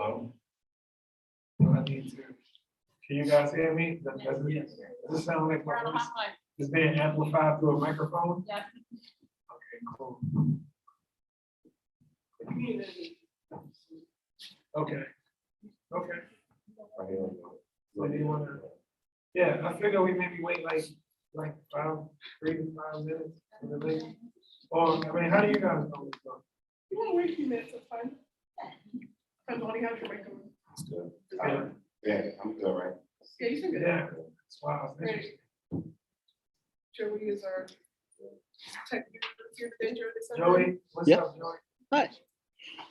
Hello? Do I need to? Can you guys hear me? Does this sound like my voice is being amplified through a microphone? Yeah. Okay, cool. Okay. Okay. So do you wanna? Yeah, I figure we maybe wait like 3 to 5 minutes for the lady. Or, I mean, how do you guys know this stuff? You want to wait a few minutes, that's fine. Depends on how your mic on. It's good. Yeah, I'm good, right? Yeah, you can get it. Yeah, that's why I was interested. Joey is our tech here today, Joey. Joey, what's Yep. up, Joey? Hi.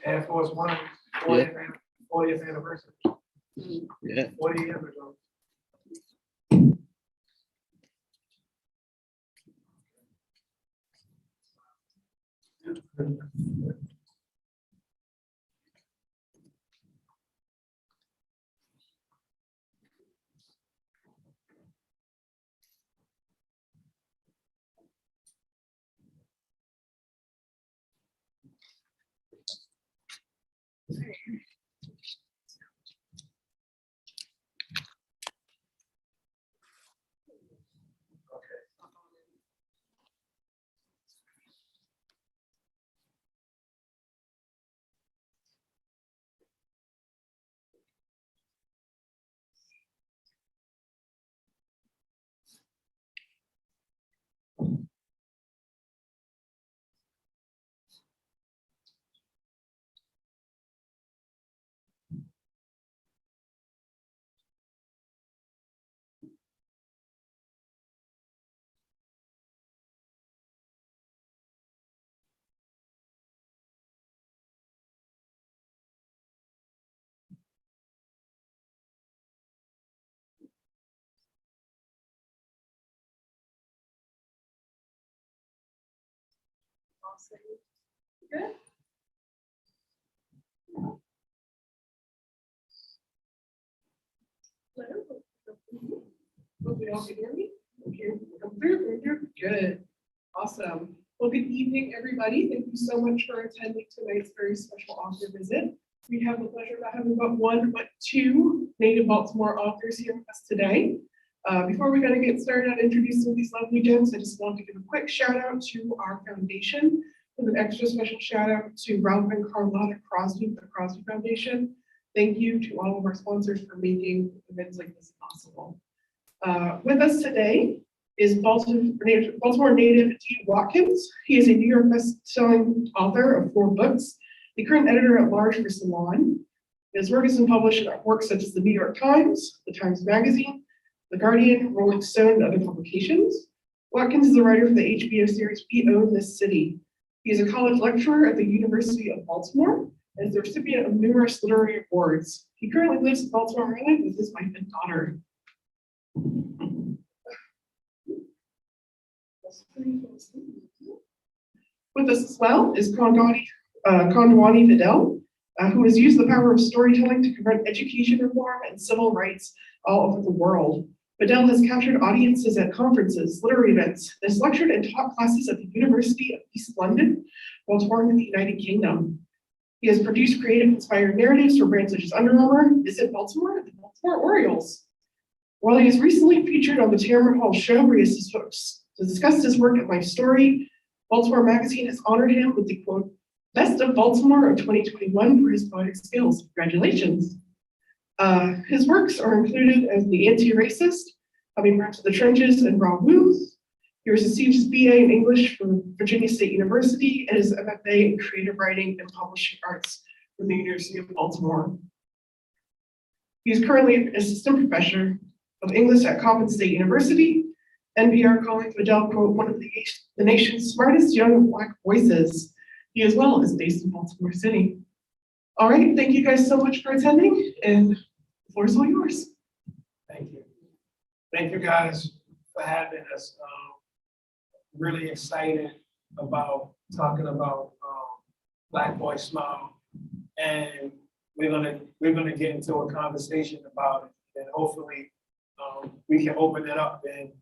Air Force One, 40th anniversary, Yeah. 40 years ago. Good. Hope you all can hear me. Okay, come through. Good. Awesome. Well, good evening, everybody. Thank you so much for attending tonight's very special author visit. We have the pleasure of having not one, but two native Baltimore authors here with us today. Before we gotta get started on introducing these lovely gems, I just want to give a quick shout out to our foundation, with an extra special shout out to Ralph and Carlotta Crosby, the Crosby Foundation. Thank you to all of our sponsors for making events like this possible. With us today is Baltimore native D. Watkins. He is a New York best-selling author of 4 books, the current editor at large for Salon. His work has been published in works such as the New York Times, the Times Magazine, The Guardian, Rolling Stone, and other publications. Watkins is a writer for the HBO series We Own This City. He is a college lecturer at the University of Baltimore and is the recipient of numerous literary awards. He currently lives in Baltimore, Maryland with his wife and daughter. With us as well is Kondwani Fidel, who has used the power of storytelling to confront education reform and civil rights all over the world. Fidel has captured audiences at conferences, literary events, and has lectured and taught classes at the University of East London while touring in the United Kingdom. He has produced creative inspired narratives for brands such as Under Armour, Visit Baltimore, and the Baltimore Orioles. While he has recently featured on the Tamron Hall show where he has discussed his work at Life Story, Baltimore Magazine has honored him with the quote, Best of Baltimore of 2021 for his poetic skills. Congratulations. His works are included as The Anti-Racist, Coming Back to the Trenches, and Raw Wounds. He received his BA in English from Virginia State University and his MFA in Creative Writing and Publishing Arts from the University of Baltimore. He is currently an assistant professor of English at Coppin State University. NPR calling Fidel, quote, one of the nation's smartest young Black voices. He as well is based in Baltimore City. All right, thank you guys so much for attending, and the floor is all yours. Thank you. Thank you guys for having us. Really excited about talking about Black Boy Smile, and we're gonna get into a conversation about it, and hopefully we can open it up and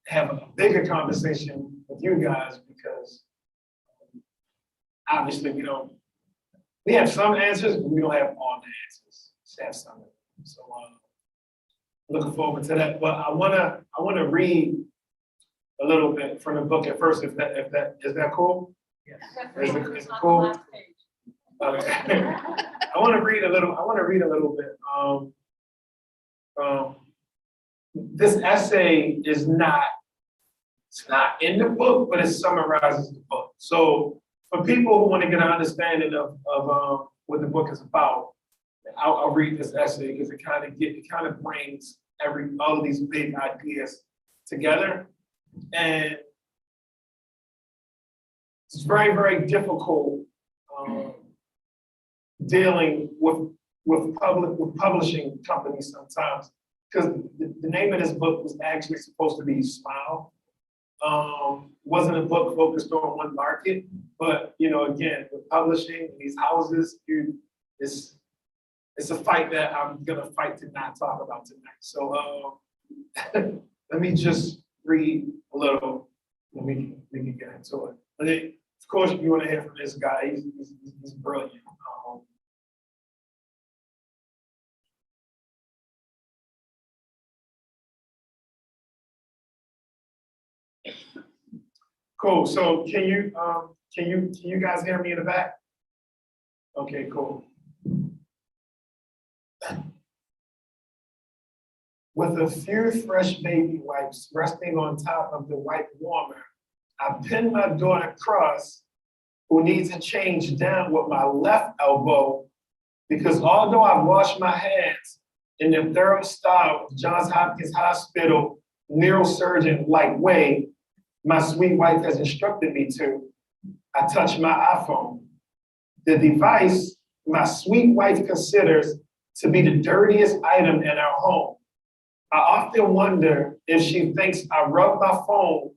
have a bigger conversation with you guys, because obviously we have some answers, but we don't have all the answers. Staff Summit. So looking forward to that. But I wanna read a little bit from the book at first, if that is that cool? Yes. Is it cool? Okay. I want to read a little bit. This essay is not, it's not in the book, but it summarizes the book. So for people who want to get an understanding of what the book is about, I'll read this essay because it kind of brings all of these big ideas together. And it's very, very difficult dealing with publishing companies sometimes, because the name of this book was actually supposed to be Smile. Wasn't a book focused on one market, but again, with publishing these houses, it's a fight that I'm gonna fight to not talk about tonight. So let me just read a little, and we can get into it. But of course, you want to hear from this guy. He's brilliant. Cool. So can you guys hear me in the back? Okay, cool. With a few fresh baby wipes resting on top of the wipe warmer, I pin my daughter Cross, who needs a change, down with my left elbow, because although I've washed my hands in the thorough style of Johns Hopkins Hospital neurosurgeon-like way, my sweet wife has instructed me to, I touch my iPhone. The device my sweet wife considers to be the dirtiest item in our home. I often wonder if she thinks I rub my phone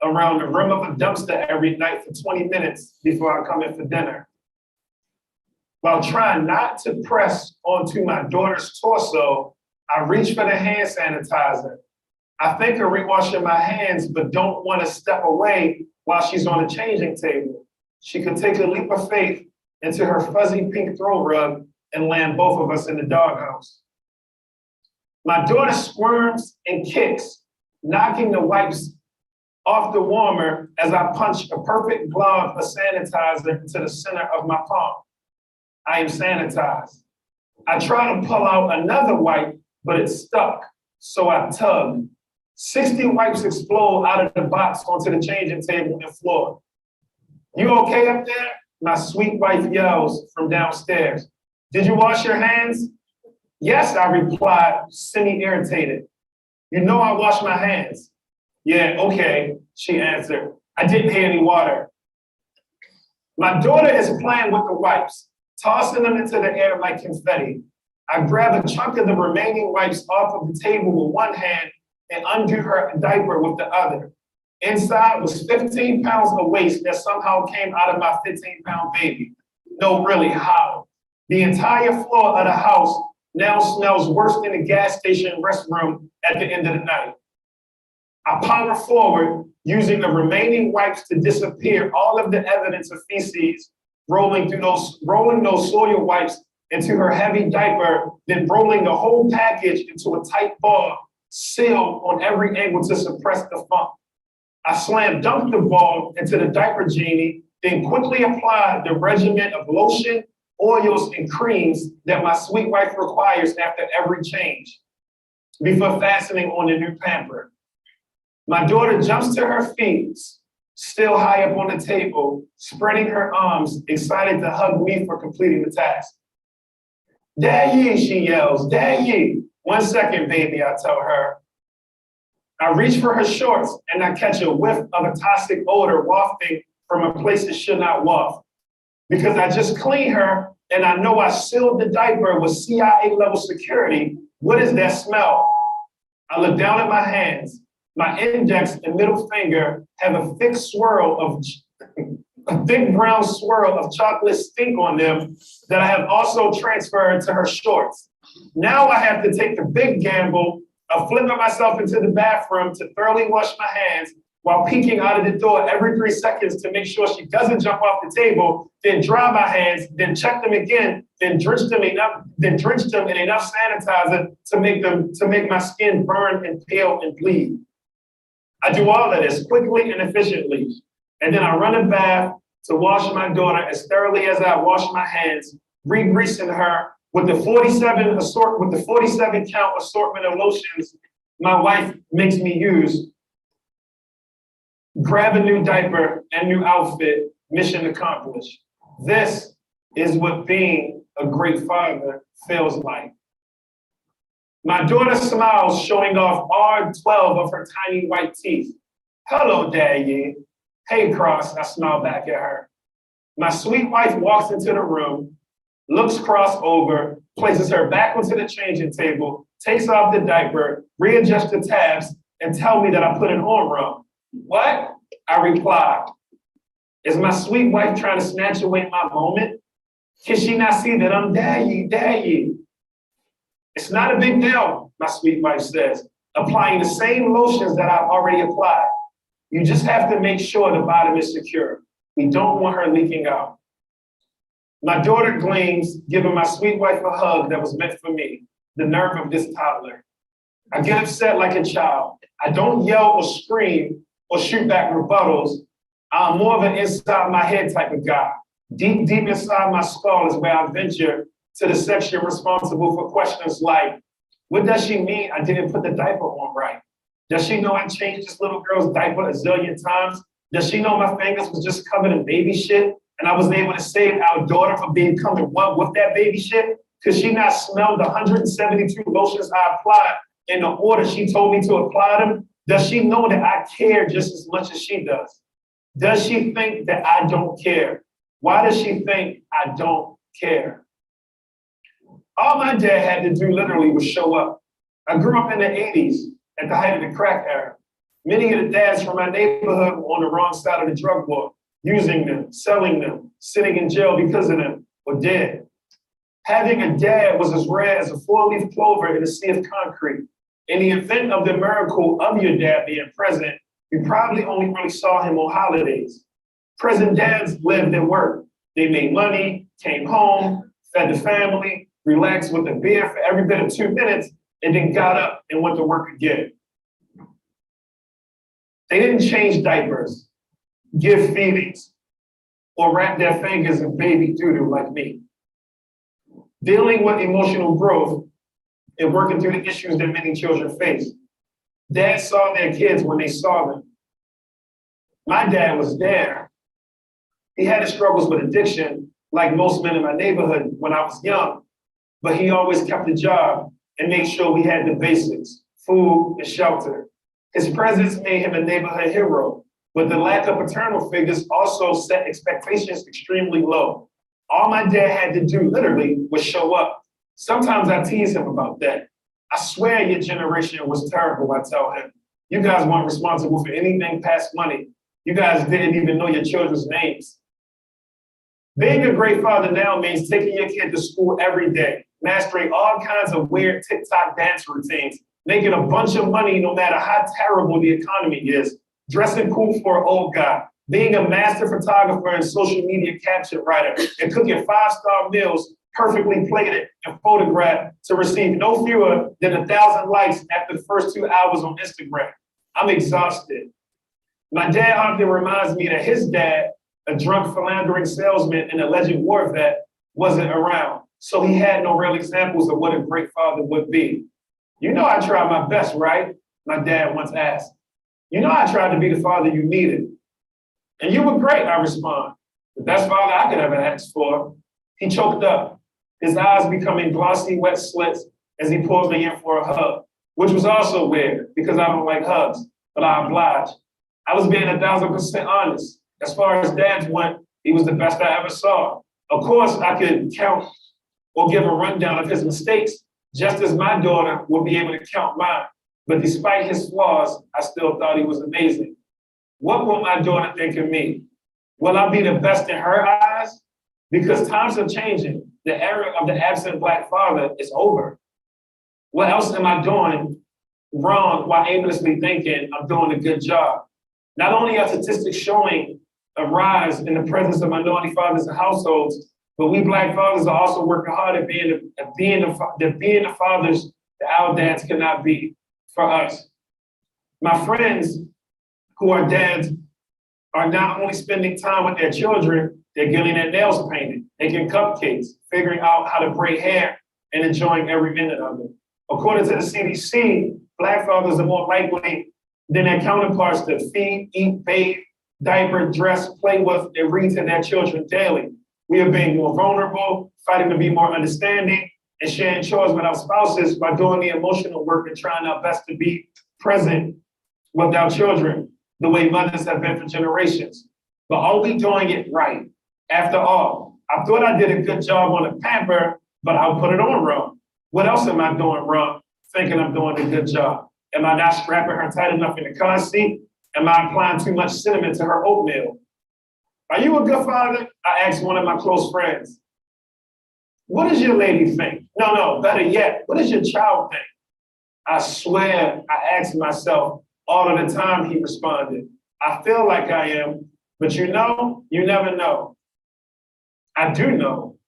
around the rim of a dumpster every night for 20 minutes before I come in for dinner. While trying not to press onto my daughter's torso, I reach for the hand sanitizer. I think of rewashing my hands, but don't want to step away while she's on the changing table. She could take a leap of faith into her fuzzy pink throw rug and land both of us in the doghouse. My daughter squirms and kicks, knocking the wipes off the warmer as I punch a perfect glob of sanitizer into the center of my palm. I am sanitized. I try to pull out another wipe, but it's stuck, so I tug. 60 wipes explode out of the box onto the changing table and floor. You okay up there? My sweet wife yells from downstairs. Did you wash your hands? Yes, I replied, semi-irritated. You know I wash my hands. Yeah, okay, she answered. I didn't hear any water. My daughter is playing with the wipes, tossing them into the air like confetti. I grab a chunk of the remaining wipes off of the table with one hand and undo her diaper with the other. Inside was 15 pounds of waste that somehow came out of my 15-pound baby. No, really, how? The entire floor of the house now smells worse than a gas station restroom at the end of the night. I power forward, using the remaining wipes to disappear all of the evidence of feces, rolling those soil wipes into her heavy diaper, then rolling the whole package into a tight ball, sealed on every angle to suppress the funk. I slam dunked the ball into the diaper genie, then quickly applied the regimen of lotion, oils, and creams that my sweet wife requires after every change, before fastening on the new pamper. My daughter jumps to her feet, still high up on the table, spreading her arms, excited to hug me for completing the task. Daddy, she yells, Daddy. 1 second, baby, I tell her. I reach for her shorts and I catch a whiff of a toxic odor wafting from a place it should not waft. Because I just cleaned her and I know I sealed the diaper with CIA level security. What is that smell? I look down at my hands. My index and middle finger have a thick brown swirl of chocolate stink on them that I have also transferred to her shorts. Now I have to take the big gamble of flipping myself into the bathroom to thoroughly wash my hands while peeking out of the door every 3 seconds to make sure she doesn't jump off the table, then dry my hands, then check them again, then drench them in enough sanitizer to make my skin burn and pale and bleed. I do all of this quickly and efficiently. And then I run a bath to wash my daughter as thoroughly as I wash my hands, re-greasing her with the 47 count assortment of lotions my wife makes me use. Grab a new diaper and new outfit, mission accomplished. This is what being a great father feels like. My daughter smiles, showing off all 12 of her tiny white teeth. Hello, Daddy. Hey, Cross, I smile back at her. My sweet wife walks into the room, looks Cross over, places her back onto the changing table, takes off the diaper, readjusts the tabs, and tell me that I put it on wrong. What? I reply. Is my sweet wife trying to snatch away my moment? Can she not see that I'm Daddy? It's not a big deal, my sweet wife says, applying the same lotions that I've already applied. You just have to make sure the bottom is secure. We don't want her leaking out. My daughter gleams, giving my sweet wife a hug that was meant for me, the nerve of this toddler. I get upset like a child. I don't yell or scream or shoot back rebuttals. I'm more of an inside my head type of guy. Deep inside my skull is where I venture to the section responsible for questions like, what does she mean I didn't put the diaper on right? Does she know I changed this little girl's diaper a zillion times? Does she know my fingers was just covered in baby shit and I was able to save our daughter from becoming one with that baby shit? Could she not smell the 172 lotions I applied in the order she told me to apply them? Does she know that I care just as much as she does? Does she think that I don't care? Why does she think I don't care? All my dad had to do literally was show up. I grew up in the 80s at the height of the crack era. Many of the dads from my neighborhood were on the wrong side of the drug war, using them, selling them, sitting in jail because of them, or dead. Having a dad was as rare as a 4-leaf clover in a sea of concrete. In the event of the miracle of your dad being present, you probably only really saw him on holidays. Present dads lived and worked. They made money, came home, fed the family, relaxed with a beer for every bit of 2 minutes, and then got up and went to work again. They didn't change diapers, give feedings, or wrap their fingers in baby doo-doo like me. Dealing with emotional growth and working through the issues that many children face. Dads saw their kids when they saw them. My dad was there. He had his struggles with addiction, like most men in my neighborhood when I was young, but he always kept a job and made sure we had the basics, food and shelter. His presence made him a neighborhood hero, but the lack of paternal figures also set expectations extremely low. All my dad had to do literally was show up. Sometimes I tease him about that. I swear your generation was terrible, I tell him. You guys weren't responsible for anything past money. You guys didn't even know your children's names. Being a great father now means taking your kid to school every day, mastering all kinds of weird TikTok dance routines, making a bunch of money no matter how terrible the economy is, dressing cool for an old guy, being a master photographer and social media caption writer, and cooking 5-star meals perfectly plated and photographed to receive no fewer than 1,000 likes after the first 2 hours on Instagram. I'm exhausted. My dad often reminds me that his dad, a drunk philandering salesman and alleged war vet, wasn't around. So he had no real examples of what a great father would be. You know I tried my best, right? My dad once asked. You know I tried to be the father you needed. And you were great, I respond. The best father I could ever ask for. He choked up, his eyes becoming glossy, wet slits as he pulled me in for a hug, which was also weird because I don't like hugs, but I obliged. I was being 1,000% honest. As far as dads went, he was the best I ever saw. Of course, I could count or give a rundown of his mistakes, just as my daughter would be able to count mine. But despite his flaws, I still thought he was amazing. What will my daughter think of me? Will I be the best in her eyes? Because times are changing. The era of the absent Black father is over. What else am I doing wrong while aimlessly thinking I'm doing a good job? Not only are statistics showing a rise in the presence of minority fathers in households, but we Black fathers are also working hard at being the fathers that our dads cannot be for us. My friends who are dads are not only spending time with their children, they're getting their nails painted, making cupcakes, figuring out how to braid hair, and enjoying every minute of it. According to the CDC, Black fathers are more likely than their counterparts to feed, eat, bathe, diaper, dress, play with, and read to their children daily. We are being more vulnerable, fighting to be more understanding, and sharing chores with our spouses by doing the emotional work and trying our best to be present with our children the way mothers have been for generations. But are we doing it right? After all, I thought I did a good job on the pamper, but I'll put it on wrong. What else am I doing wrong, thinking I'm doing a good job? Am I not strapping her tight enough in the car seat? Am I applying too much cinnamon to her oatmeal? Are you a good father? I asked one of my close friends. What does your lady think? No, better yet, what does your child think? I swear I asked myself all of the time, he responded. I feel like I am, but you know, you never know. I do know.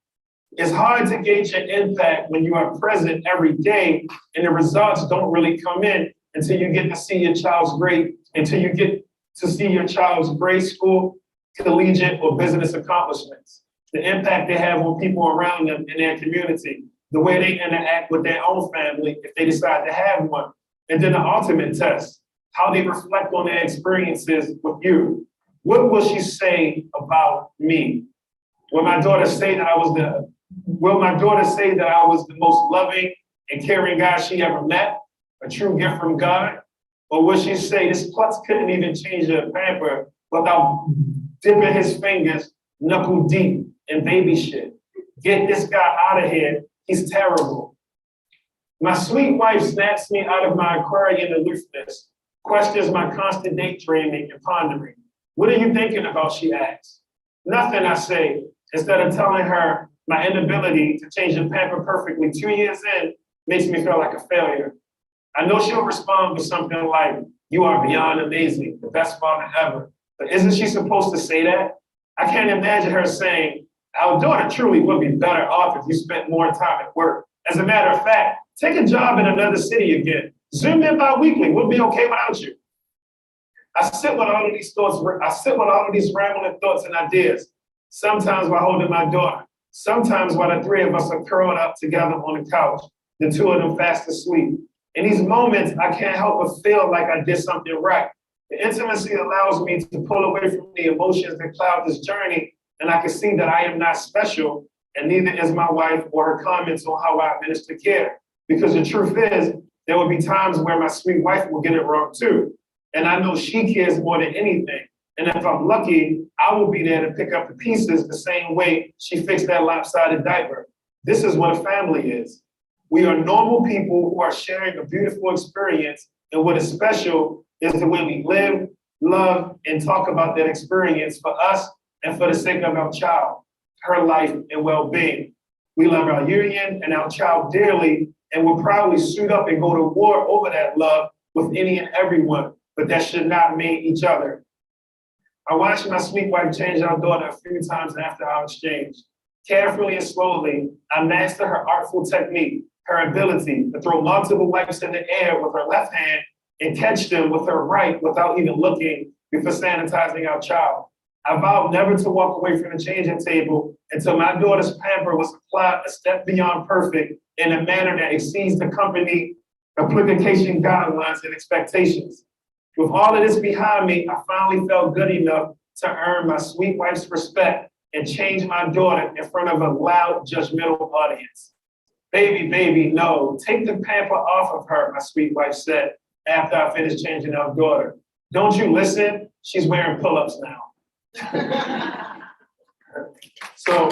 It's hard to gauge your impact when you are present every day and the results don't really come in until you get to see your child's grade, until you get to see your child's grade school, collegiate, or business accomplishments, the impact they have on people around them in their community, the way they interact with their own family if they decide to have one, and then the ultimate test, how they reflect on their experiences with you. What will she say about me? Will my daughter say that I was the most loving and caring guy she ever met, a true gift from God? Or will she say this klutz couldn't even change her pamper without dipping his fingers knuckle deep in baby shit? Get this guy out of here, he's terrible. My sweet wife snaps me out of my Aquarian aloofness, questions my constant daydreaming and pondering. What are you thinking about, she asks. Nothing, I say, instead of telling her my inability to change the pamper perfectly 2 years in makes me feel like a failure. I know she'll respond with something like, you are beyond amazing, the best father ever. But isn't she supposed to say that? I can't imagine her saying, our daughter truly would be better off if you spent more time at work. As a matter of fact, take a job in another city again. Zoom in bi-weekly, we'll be okay without you. I sit with all of these rambling thoughts and ideas, sometimes while holding my daughter, sometimes while the three of us are curled up together on the couch, the two of them fast asleep. In these moments, I can't help but feel like I did something right. The intimacy allows me to pull away from the emotions that cloud this journey, and I can see that I am not special, and neither is my wife or her comments on how I administer care. Because the truth is, there will be times where my sweet wife will get it wrong too. And I know she cares more than anything. And if I'm lucky, I will be there to pick up the pieces the same way she fixed that lopsided diaper. This is what a family is. We are normal people who are sharing a beautiful experience, and what is special is the way we live, love, and talk about that experience for us and for the sake of our child, her life and well-being. We love our union and our child dearly, and will probably suit up and go to war over that love with any and everyone, but that should not mean each other. I watched my sweet wife change our daughter a few times after our exchange. Carefully and slowly, I mastered her artful technique, her ability to throw multiple wipes in the air with her left hand and catch them with her right without even looking before sanitizing our child. I vowed never to walk away from the changing table until my daughter's pamper was applied a step beyond perfect in a manner that exceeds the company application guidelines and expectations. With all of this behind me, I finally felt good enough to earn my sweet wife's respect and change my daughter in front of a loud, judgmental audience. Baby, no, take the pamper off of her, my sweet wife said after I finished changing our daughter. Don't you listen? She's wearing pull-ups now. So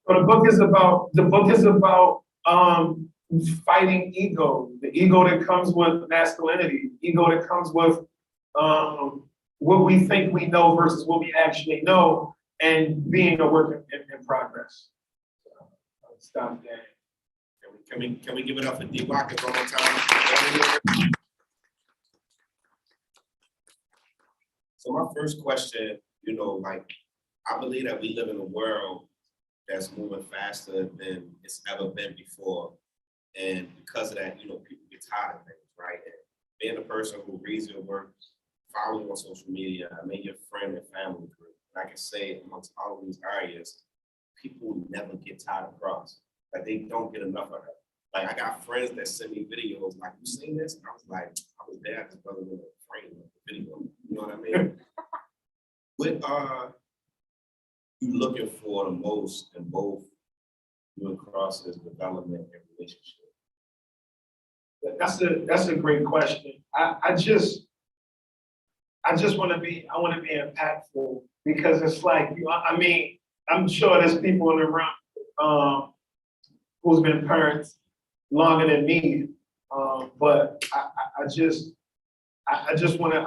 the book is about fighting ego, the ego that comes with masculinity, ego that comes with what we think we know versus what we actually know, and being a work in progress. So, I'll stop there. There we Can we give it up for D. Watkins one more time? So my first question, like, I believe that we live in a world that's moving faster than it's ever been before. And because of that, people get tired of things, right? And being a person who reads your work, following on social media, I made your friend and family group. And I can say amongst all of these areas, people never get tired of cross. Like, they don't get enough of it. Like, I got friends that send me videos like, you seen this? And I was like, I was there, I just wasn't in the frame of the video. You know what I mean? What are you looking for the most in both you and Cross's development and relationship? That's a great question. I just want to be impactful, because it's like, I mean, I'm sure there's people in the room who's been parents longer than me, but I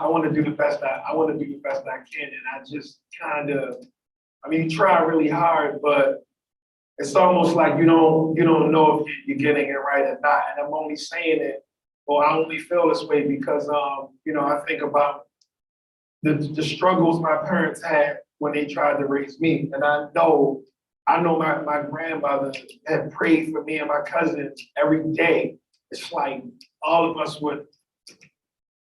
want to do the best I want to do the best I can, and I just kind of, I mean, you try really hard, but it's almost like you don't know if you're getting it right or not. And I'm only saying it, or I only feel this way because I think about the struggles my parents had when they tried to raise me, and I know my grandmother had prayed for me and my cousins every day. It's like all of us were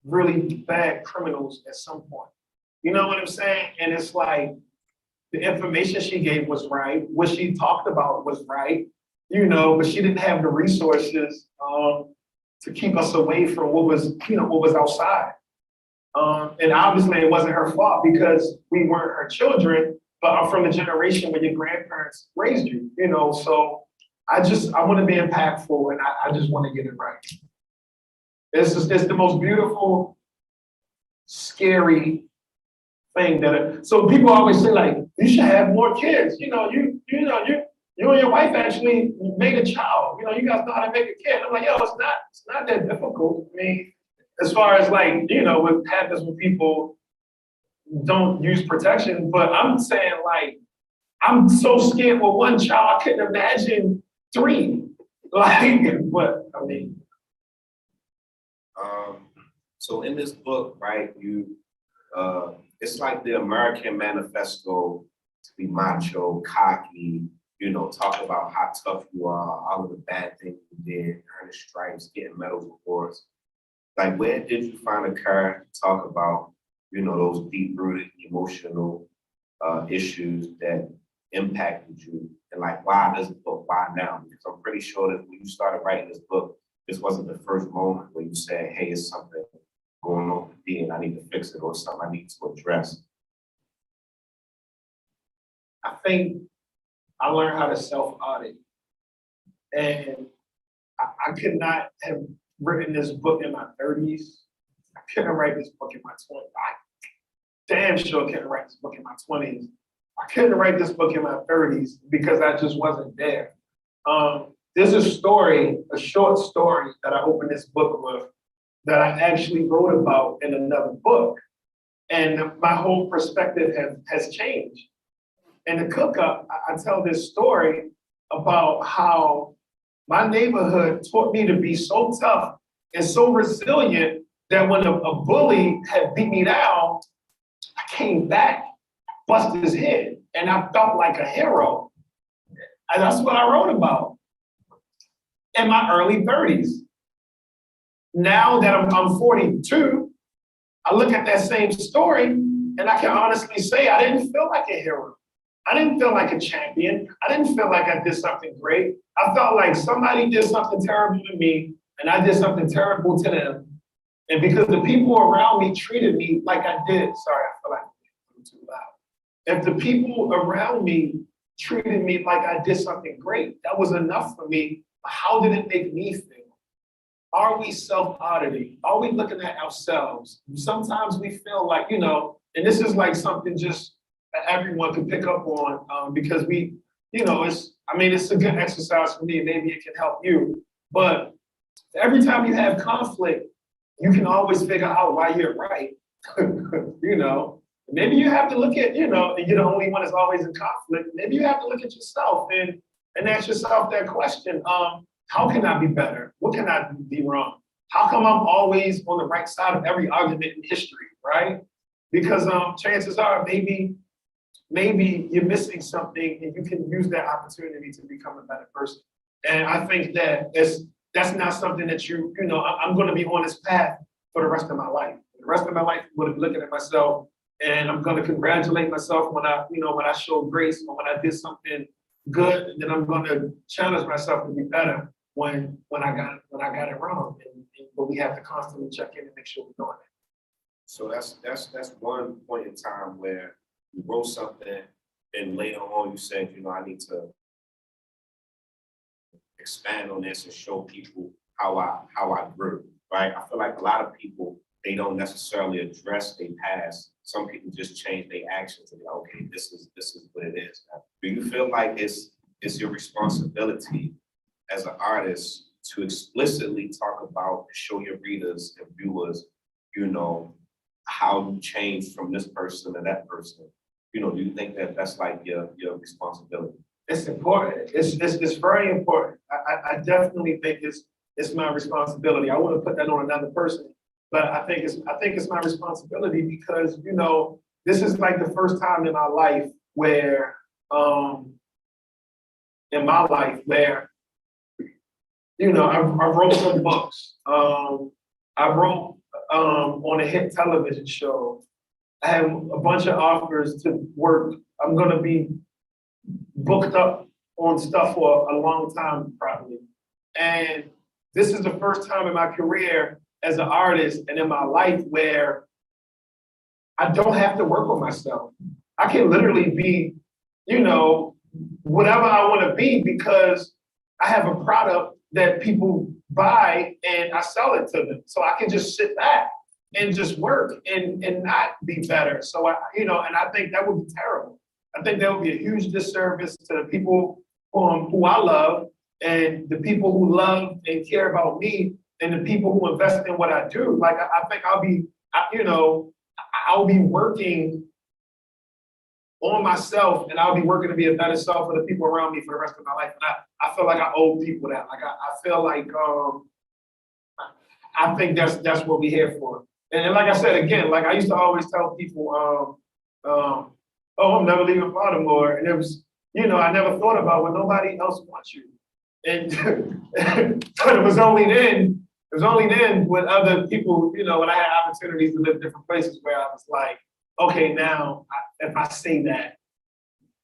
really bad criminals at some point. You know what I'm saying? And it's like the information she gave was right. What she talked about was right, but she didn't have the resources to keep us away from what was outside. And obviously it wasn't her fault because we weren't her children, but I'm from the generation where your grandparents raised you, so I want to be impactful, and I just want to get it right. It's the most beautiful, scary thing so people always say, like, you should have more kids. You and your wife actually made a child. You guys know how to make a kid. I'm like, yo, it's not that difficult. I mean, as far as like, what happens when people don't use protection, but I'm saying, like, I'm so scared with one child, I couldn't imagine 3. Like, but I mean. So in this book, right, it's like the American manifesto to be macho, cocky, talk about how tough you are, all of the bad things you did, earning stripes, getting medals, awards. Like, where did you find the courage to talk about, those deep-rooted emotional issues that impacted you? And like, why this book? Why now? Because I'm pretty sure that when you started writing this book, this wasn't the first moment where you said, hey, it's something going on with me and I need to fix it, or something I need to address. I think I learned how to self-audit. And I could not have written this book in my 30s. I couldn't write this book in my 20s. I damn sure couldn't write this book in my 20s. I couldn't write this book in my 30s because I just wasn't there. There's a short story that I opened this book with that I actually wrote about in another book. And my whole perspective has changed. In the cook-up, I tell this story about how my neighborhood taught me to be so tough and so resilient that when a bully had beat me down, I came back, busted his head, and I felt like a hero. And that's what I wrote about in my early 30s. Now that I'm 42, I look at that same story and I can honestly say I didn't feel like a hero. I didn't feel like a champion. I didn't feel like I did something great. I felt like somebody did something terrible to me and I did something terrible to them. And because the people around me treated me like I did, sorry, I feel like I'm too loud. If the people around me treated me like I did something great, that was enough for me. How did it make me feel? Are we self-auditing? Are we looking at ourselves? Sometimes we feel like, and this is like something just that everyone can pick up on because it's a good exercise for me. Maybe it can help you. But every time you have conflict, you can always figure out why you're right. Maybe you have to look at, and you're the only one that's always in conflict. Maybe you have to look at yourself and ask yourself that question. how can I be better? What can I be wrong? How come I'm always on the right side of every argument in history, right? Because chances are maybe you're missing something and you can use that opportunity to become a better person. And I think that that's not something that I'm going to be on this path for the rest of my life. The rest of my life, I'm going to be looking at myself and I'm going to congratulate myself when I show grace or when I did something good. And then I'm going to challenge myself to be better when I got it wrong. But we have to constantly check in and make sure we're doing it. So that's one point in time where you wrote something and later on you said, I need to expand on this and show people how I grew, right? I feel like a lot of people, they don't necessarily address their past. Some people just change their actions and go, okay, this is what it is. Do you feel like it's your responsibility as an artist to explicitly talk about, show your readers and viewers, how you changed from this person to that person? Do you think that that's like your responsibility? It's important. It's very important. I definitely think it's my responsibility. I want to put that on another person, but I think it's my responsibility because this is like the first time in my life where I wrote some books. I wrote on a hit television show. I have a bunch of offers to work. I'm gonna be booked up on stuff for a long time, probably. And this is the first time in my career as an artist and in my life where I don't have to work on myself. I can literally be, whatever I want to be because I have a product that people buy and I sell it to them. So I can just sit back and just work and not be better. So and I think that would be terrible. I think that would be a huge disservice to the people who I love and the people who love and care about me and the people who invest in what I do. Like I think I'll be working on myself and I'll be working to be a better self for the people around me for the rest of my life. And I feel like I owe people that. Like I feel like I think that's what we're here for. And like I said again, like I used to always tell people, oh, I'm never leaving Baltimore. And it was, I never thought about when nobody else wants you. And but it was only then when other people, when I had opportunities to live different places where I was like, okay, now if I say that,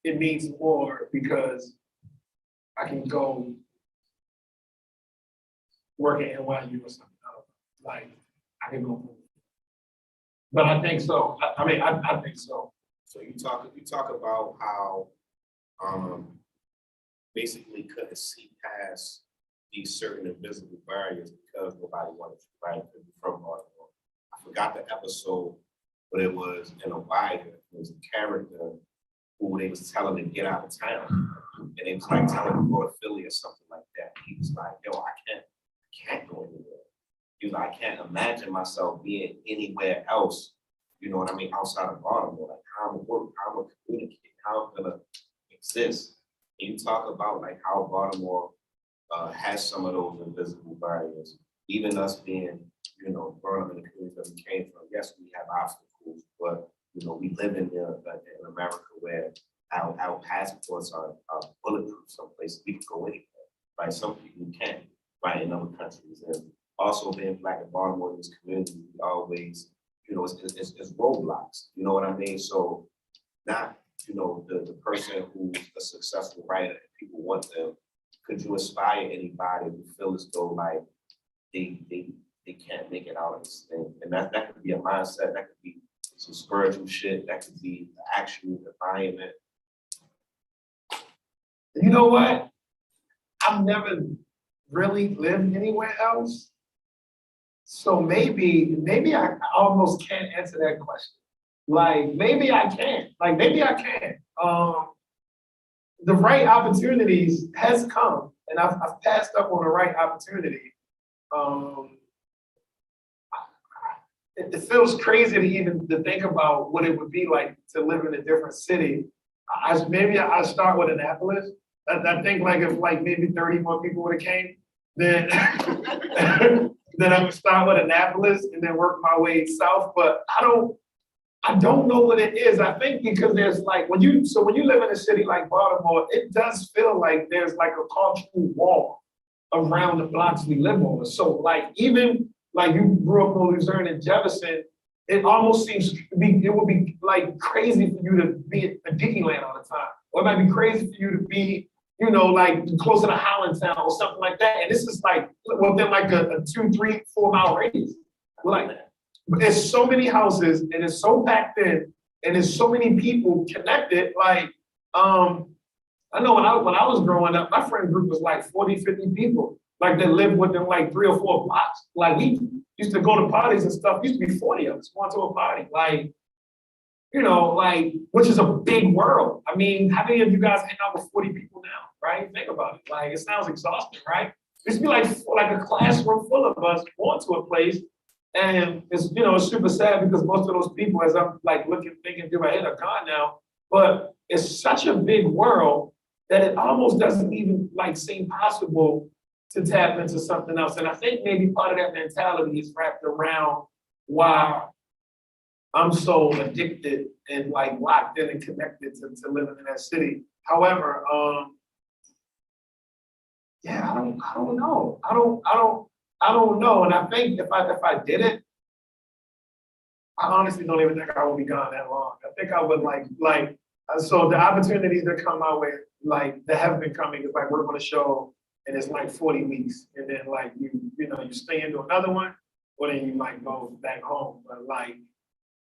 it means more because I can go work at NYU or something. Like I can go. But I think so. I think so. So you talk about how basically couldn't see past these certain invisible barriers because nobody wanted to, right? From Baltimore. I forgot the episode, but it was in a wire. It was a character who they was telling to get out of town. And they was like telling him to go to Philly or something like that. He was like, yo, I can't go anywhere. He was like, I can't imagine myself being anywhere else, outside of Baltimore. Like how I'm gonna work, how I'm gonna communicate, how I'm gonna exist. And you talk about like how Baltimore has some of those invisible barriers. Even us being, growing up in the community that we came from, yes, we have obstacles, but we live in America where our passports are bulletproof. Some places we can go anywhere, right? Some people can't, right? In other countries, and also being Black in Baltimore in this community, we always, it's roadblocks. You know what I mean? So not, the person who's a successful writer, people want them. Could you inspire anybody who feel as though like they can't make it out of this thing? And that could be a mindset, that could be some spiritual shit, that could be the actual environment. You know what? I've never really lived anywhere else. So maybe I almost can't answer that question. Like maybe I can. The right opportunities has come, and I've passed up on the right opportunity. It feels crazy to even to think about what it would be like to live in a different city. Maybe I start with Annapolis. I think like if like maybe 30 more people would have came, then then I'm gonna start with Annapolis and then work my way south. But I don't know what it is. I think because there's like when you live in a city like Baltimore, it does feel like there's like a cultural wall around the blocks we live on. So like even like you grew up in Luzerne and Jefferson, it almost seems to be it would be like crazy for you to be at Disneyland all the time. Or it might be crazy for you to be, you know, like close to the Highlandtown or something like that. And this is like within like a 2, 3, 4 mile radius. Like there's so many houses and it's so packed in and there's so many people connected. Like, I know when I was growing up, my friend group was like 40, 50 people, like that lived within like 3 or 4 blocks. Like we used to go to parties and stuff. Used to be 40 of us going to a party. Like, you know, like, which is a big world. I mean, how many of you guys hang out with 40 people now, right? Think about it. Like, it sounds exhausting, right? It used to be like a classroom full of us going to a place. And it's, you know, it's super sad because most of those people, as I'm like looking, thinking through my head, are gone now. But it's such a big world that it almost doesn't even like seem possible to tap into something else. And I think maybe part of that mentality is wrapped around why I'm so addicted and like locked in and connected to living in that city. However, yeah, I don't know. I don't know. And I think if I did it, I honestly don't even think I would be gone that long. I think I would so the opportunities that come my way, like that have been coming, is like work on a show and it's like 40 weeks. And then like you know, you stay into another one, or then you might go back home. But like,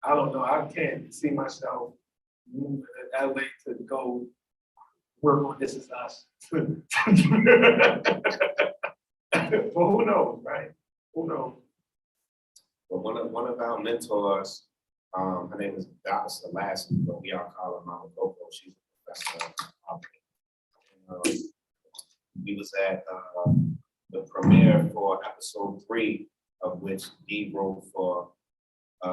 I don't know. I can't see myself moving to LA to go work on This Is Us. Well, who knows, right? Who knows? But one of our mentors, her name is Dr. Selassie, but we all call her Mama Coco. She's a professor. We was at the premiere for episode 3, of which Dee wrote for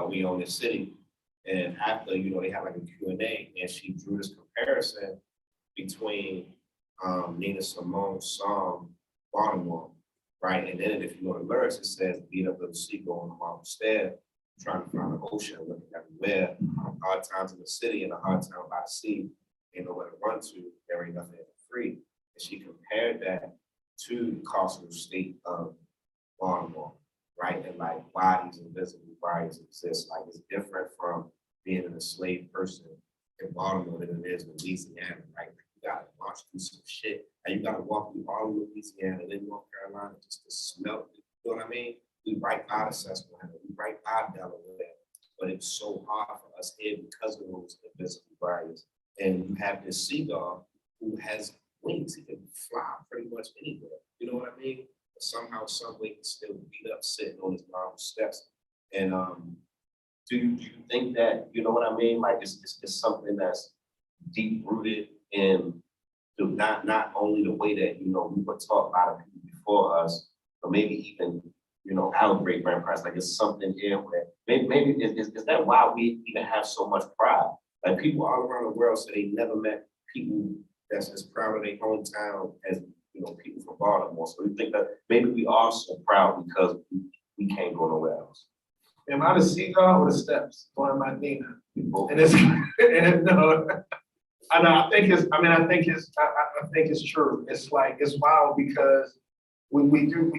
We Own This City. And after, you know, they had like a Q&A, and she drew this comparison between Nina Simone's song, Baltimore, right? And then if you go to lyrics, it says, beat up little seagull on the marble stair, trying to find the ocean, looking everywhere, hard times in the city and a hard time by the sea, ain't nowhere to run to, there ain't nothing free. And she compared that to the carceral state of Baltimore, right? And like why these invisible barriers exist. Like it's different from being an enslaved person in Baltimore than it is in Louisiana, right? Like you gotta march through some shit, and you gotta walk through all of Louisiana and then North Carolina just to smell it. You know what I mean? We right by the Susquehanna, we right by Delaware, but it's so hard for us here because of those invisible barriers. And you have this seagull who has wings; he can fly pretty much anywhere. You know what I mean? But somehow, some way, he's still beat up sitting on his marble steps. And do you think that, you know what I mean? Like it's something that's deep rooted in not only the way that, you know, we were taught by the people before us, but maybe even, you know, our great grandparents. Like it's something here where maybe is that why we even have so much pride? Like people all around the world say they never met people that's as proud of their hometown as, you know, people from Baltimore. So we think that maybe we are so proud because we can't go nowhere else. Am I the seagull or the steps? Or am I Nina? Both. And it's no, I know. I think it's true. It's like it's wild because we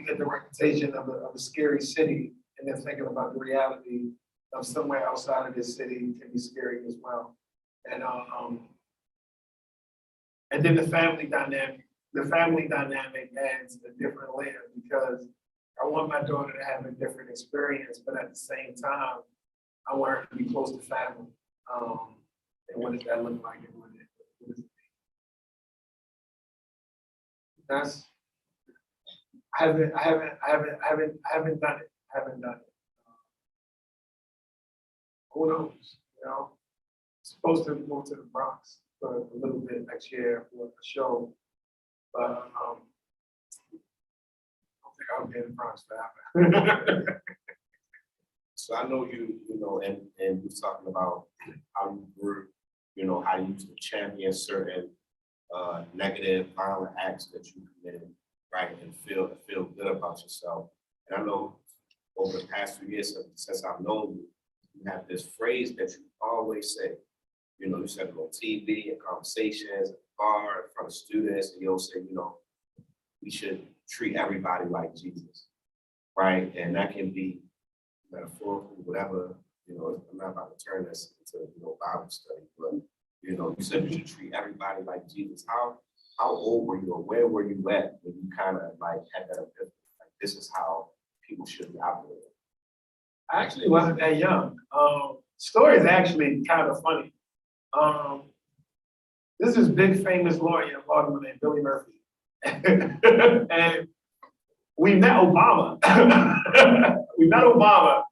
get the reputation of a scary city, and then thinking about the reality of somewhere outside of this city can be scary as well. And then the family dynamic adds a different layer because I want my daughter to have a different experience, but at the same time, I want her to be close to family. And what does that look like? And what does it mean? That's I haven't done it. Who knows? You know, supposed to move to the Bronx for a little bit next year for a show, but I don't think I'll be in the Bronx forever. So I know you know, and you're talking about how you grew, you know, how you used to champion certain negative, violent acts that you committed. right, and feel good about yourself. And I know over the past few years since I've known you, you have this phrase that you always say. You know, you said it on TV and conversations, at the bar, in front of students, and you'll say, you know, we should treat everybody like Jesus, right? And that can be metaphorical, whatever, you know, I'm not about to turn this into, you know, Bible study, but, you know, you said you should treat everybody like Jesus. How old were you or where were you at when you kind of like had that epiphany? Like, this is how people should be operating? I actually wasn't that young. Story is actually kind of funny. This is big famous lawyer in Baltimore named Billy Murphy. And we met Obama. We met Obama.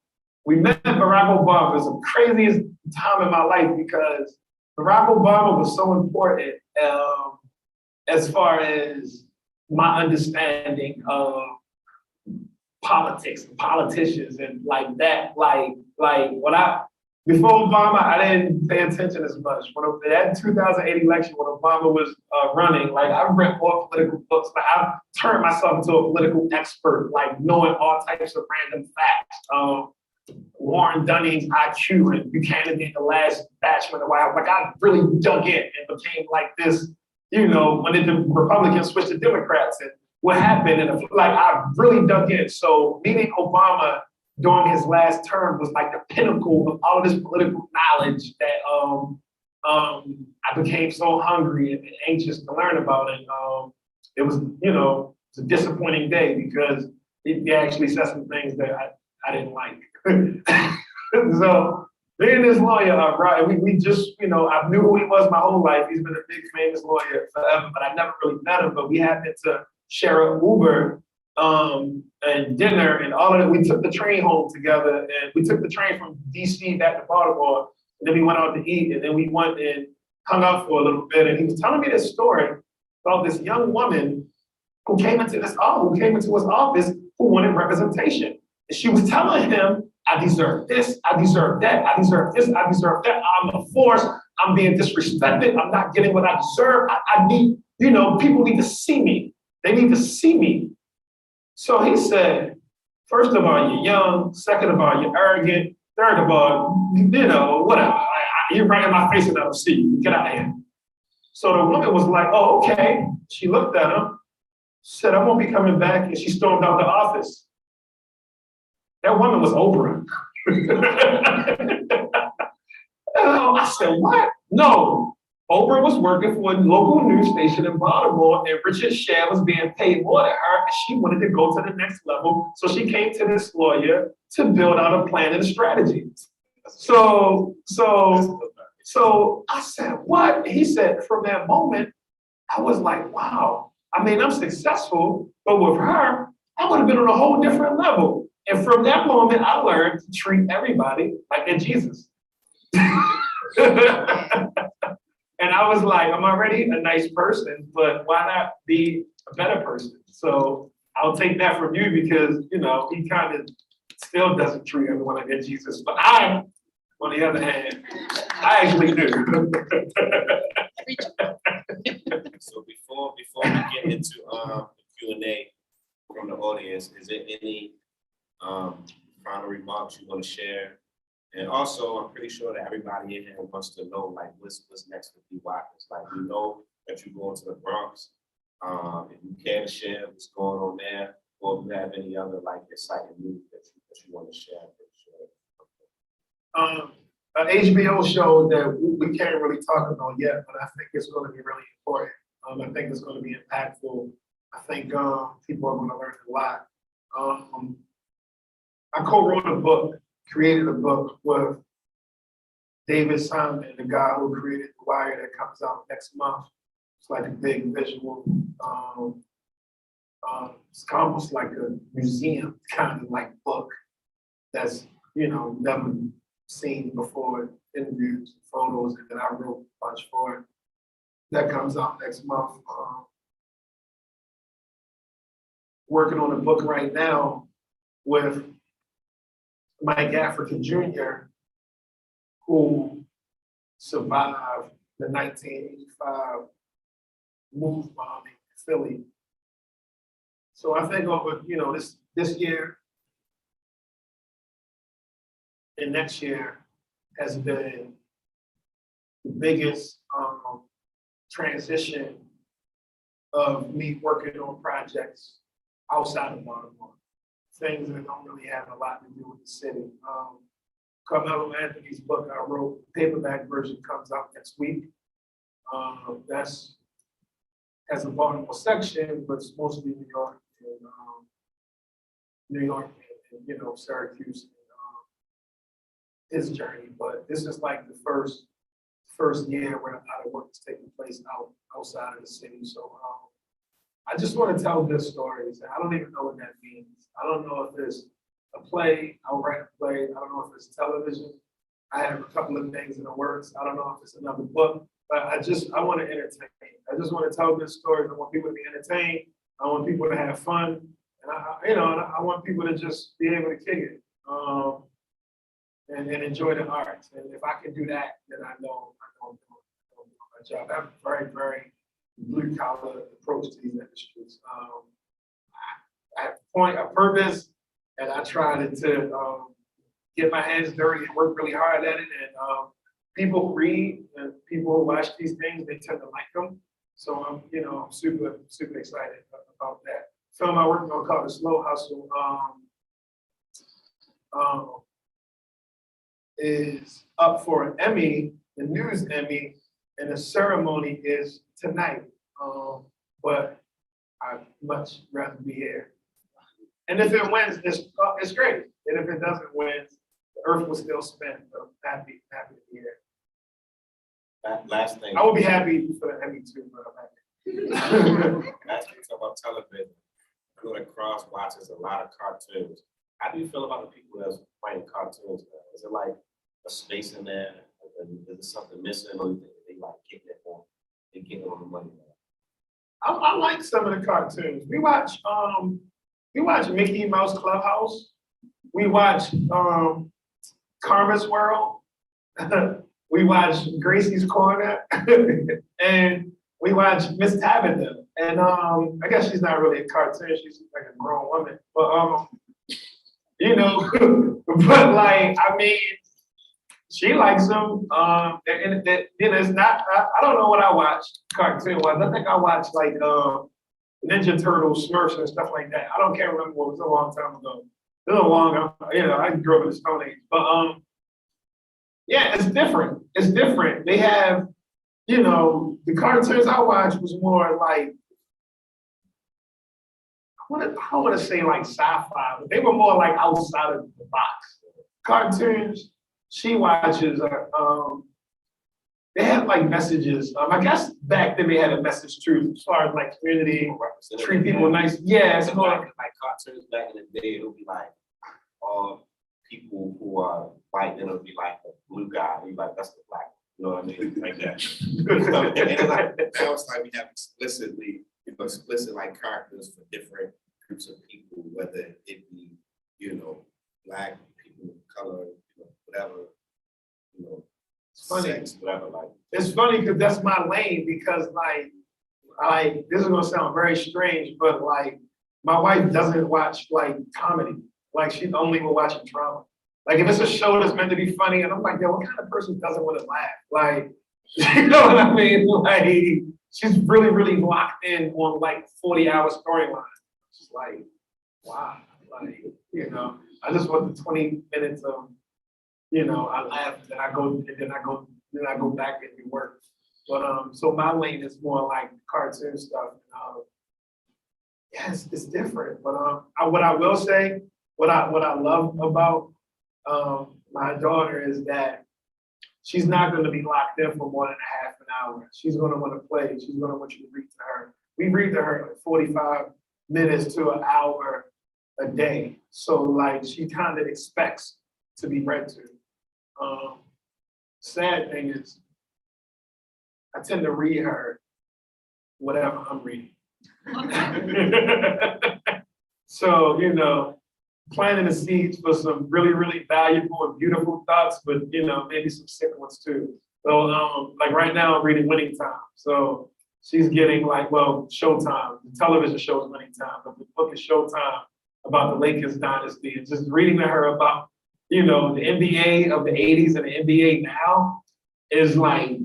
We met Barack Obama. It was the craziest time in my life because Barack Obama was so important as far as my understanding of politics and politicians and like that. Before Obama, I didn't pay attention as much. When that 2008 election, when Obama was running, like I read more political books. Like I turned myself into a political expert, like knowing all types of random facts. Warren Dunning's IQ and Buchanan being the last batchman of White House. Like I really dug in and became like this, you know, when the Republicans switched to Democrats and what happened. And like I really dug in. So meeting Obama during his last term was like the pinnacle of all of this political knowledge that I became so hungry and anxious to learn about. And it was, you know, it's a disappointing day because it actually said some things that I didn't like. So being this lawyer, right, we just, you know, I knew who he was my whole life. He's been a big famous lawyer forever, but I never really met him. But we happened to share an Uber and dinner and all of that. We took the train home together and we took the train from DC back to Baltimore. And then we went out to eat and then we went and hung out for a little bit. And he was telling me this story about this young woman who came into his office who wanted representation. And she was telling him, I deserve this, I deserve that, I deserve this, I deserve that. I'm a force, I'm being disrespected, I'm not getting what I deserve. I need, you know, people need to see me. They need to see me. So he said, first of all, you're young. Second of all, you're arrogant. Third of all, you know, whatever. You're right in my face and I don't see you. Get out of here. So the woman was like, oh, okay. She looked at him, said, I won't be coming back. And she stormed out the office. That woman was Oprah. I said, what? No. Oprah was working for a local news station in Baltimore, and Richard Sher was being paid more than her, and she wanted to go to the next level. So she came to this lawyer to build out a plan and a strategy. So I said, what? He said, from that moment, I was like, wow. I mean, I'm successful, but with her, I would have been on a whole different level. And from that moment, I learned to treat everybody like they're Jesus. And I was like, I'm already a nice person, but why not be a better person? So I'll take that from you because, you know, he kind of still doesn't treat everyone like they're Jesus. But I, on the other hand, I actually do. So before we get into the Q&A from the audience, is there any final remarks you want to share? And also, I'm pretty sure that everybody in here wants to know, like, what's next for D. Watkins. Like, we know that you're going to the Bronx. If you care to share what's going on there, or if you have any other, like, exciting news that you want to share. An HBO show that we can't really talk about yet, but I think it's going to be really important. I think it's going to be impactful. I think people are going to learn a lot. I co-wrote a book, created a book with David Simon, the guy who created The Wire, that comes out next month. It's like a big visual, it's almost like a museum kind of like book that's, you know, never seen before, interviews, photos, and then I wrote a bunch for it. That comes out next month. Working on a book right now with Mike Africa Jr., who survived the 1985 move bombing in Philly. So I think over, this year and next year has been the biggest transition of me working on projects outside of Baltimore. Things that don't really have a lot to do with the city. Carmelo Anthony's book I wrote, paperback version comes out next week. That's has a Baltimore section, but it's mostly New York and Syracuse and his journey. But this is like the first year where a lot of work is taking place outside of the city. So I just want to tell good stories. I don't even know what that means. I don't know if it's a play, I'll write a play. I don't know if it's television. I have a couple of things in the works. I don't know if it's another book, but I want to entertain. I just want to tell good stories. I want people to be entertained. I want people to have fun. And I want people to just be able to kick it and enjoy the arts. And if I can do that, then I know I'm doing my job. I have a very, very blue collar approach to these industries. I have a purpose, and I try to get my hands dirty and work really hard at it. And people who read and people who watch these things, they tend to like them. So I'm super, super excited about that. Film I working on called The Slow Hustle is up for an Emmy, the News Emmy, and the ceremony is tonight. But I'd much rather be here. And if it wins, it's great. And if it doesn't win, the earth will still spin. So happy to be here. Last thing. I would be happy for the Emmy too, but I'm happy. Last thing, talk about television. I know that Cross watches a lot of cartoons. How do you feel about the people that's playing cartoons now? Is it like a space in there? Is there something missing, or you think they like getting it on? They getting on the money now? I like some of the cartoons. We watch Mickey Mouse Clubhouse. We watch Karma's World. We watch Gracie's Corner. And we watch Miss Tabitha. And I guess she's not really a cartoon, she's like a grown woman. But but like, I mean, she likes them. It's not, I don't know what I watch cartoon-wise. I think I watched like Ninja Turtles, Smurfs, and stuff like that. I can't remember what was a long time ago. It was a long, I grew up in the Stone Age. But yeah, it's different. It's different. They have, the cartoons I watched was more like, I want to say like sci-fi, but they were more like outside of the box. Cartoons she watches they have like messages. I guess back then they had a message too, as far as like community, treat people nice. Yeah, it's more like cartoons back in the day. It'll be like people who are white, then it'll be like a blue guy. It'll be like, that's the black. You know what I mean? Like that. And it's like, now it's like we have explicit like characters for different groups of people, whether it be, black people of color, whatever, sex, whatever. Like, it's funny because that's my lane, because like this is gonna sound very strange, but like my wife doesn't watch like comedy. Like she only will watch drama. Like if it's a show that's meant to be funny, and I'm like, yo, what kind of person doesn't want to laugh? Like, you know what I mean? Like she's really, really locked in on like 40-hour storyline. She's like, wow, like, I just want the 20 minutes of, I laugh, then I go back and do work. But so my lane is more like cartoon stuff. Yes, it's different. But what I will say, what I love about my daughter is that she's not going to be locked in for more than a half an hour. She's going to want to play. She's going to want you to read to her. We read to her like 45 minutes to an hour a day. So like she kind of expects to be read to. Sad thing is, I tend to read her whatever I'm reading. So, planting the seeds for some really, really valuable and beautiful thoughts, but maybe some sick ones too. So like right now I'm reading Winning Time. So she's getting like, well, Showtime, the television shows many times, but the book is Showtime about the Lakers dynasty, and just reading to her about, you know, the NBA of the 80s and the NBA now is like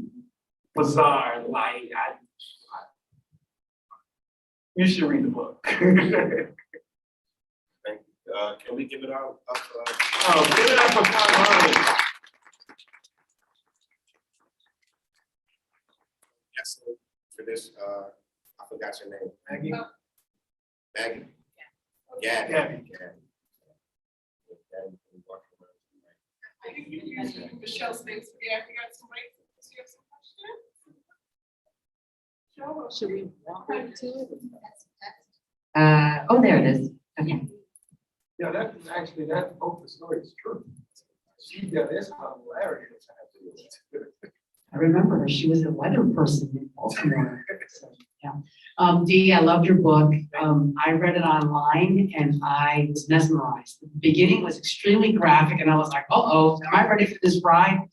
bizarre. Like, you should read the book. Can we give it up? Oh, give it up for Conrad. Yes, for this, I forgot your name. Maggie? Maggie? Gabby. Gabby. Michelle Spence, yeah, we got some right. You have some questions? Should we walk into it? Oh, there it is. Okay. Yeah, that actually, that both the story is true. She, yeah, that's hilarious. I remember her. She was a weather person in Baltimore. So, yeah. Dee, I loved your book. I read it online and I was mesmerized. The beginning was extremely graphic and I was like, uh-oh, am I ready for this ride?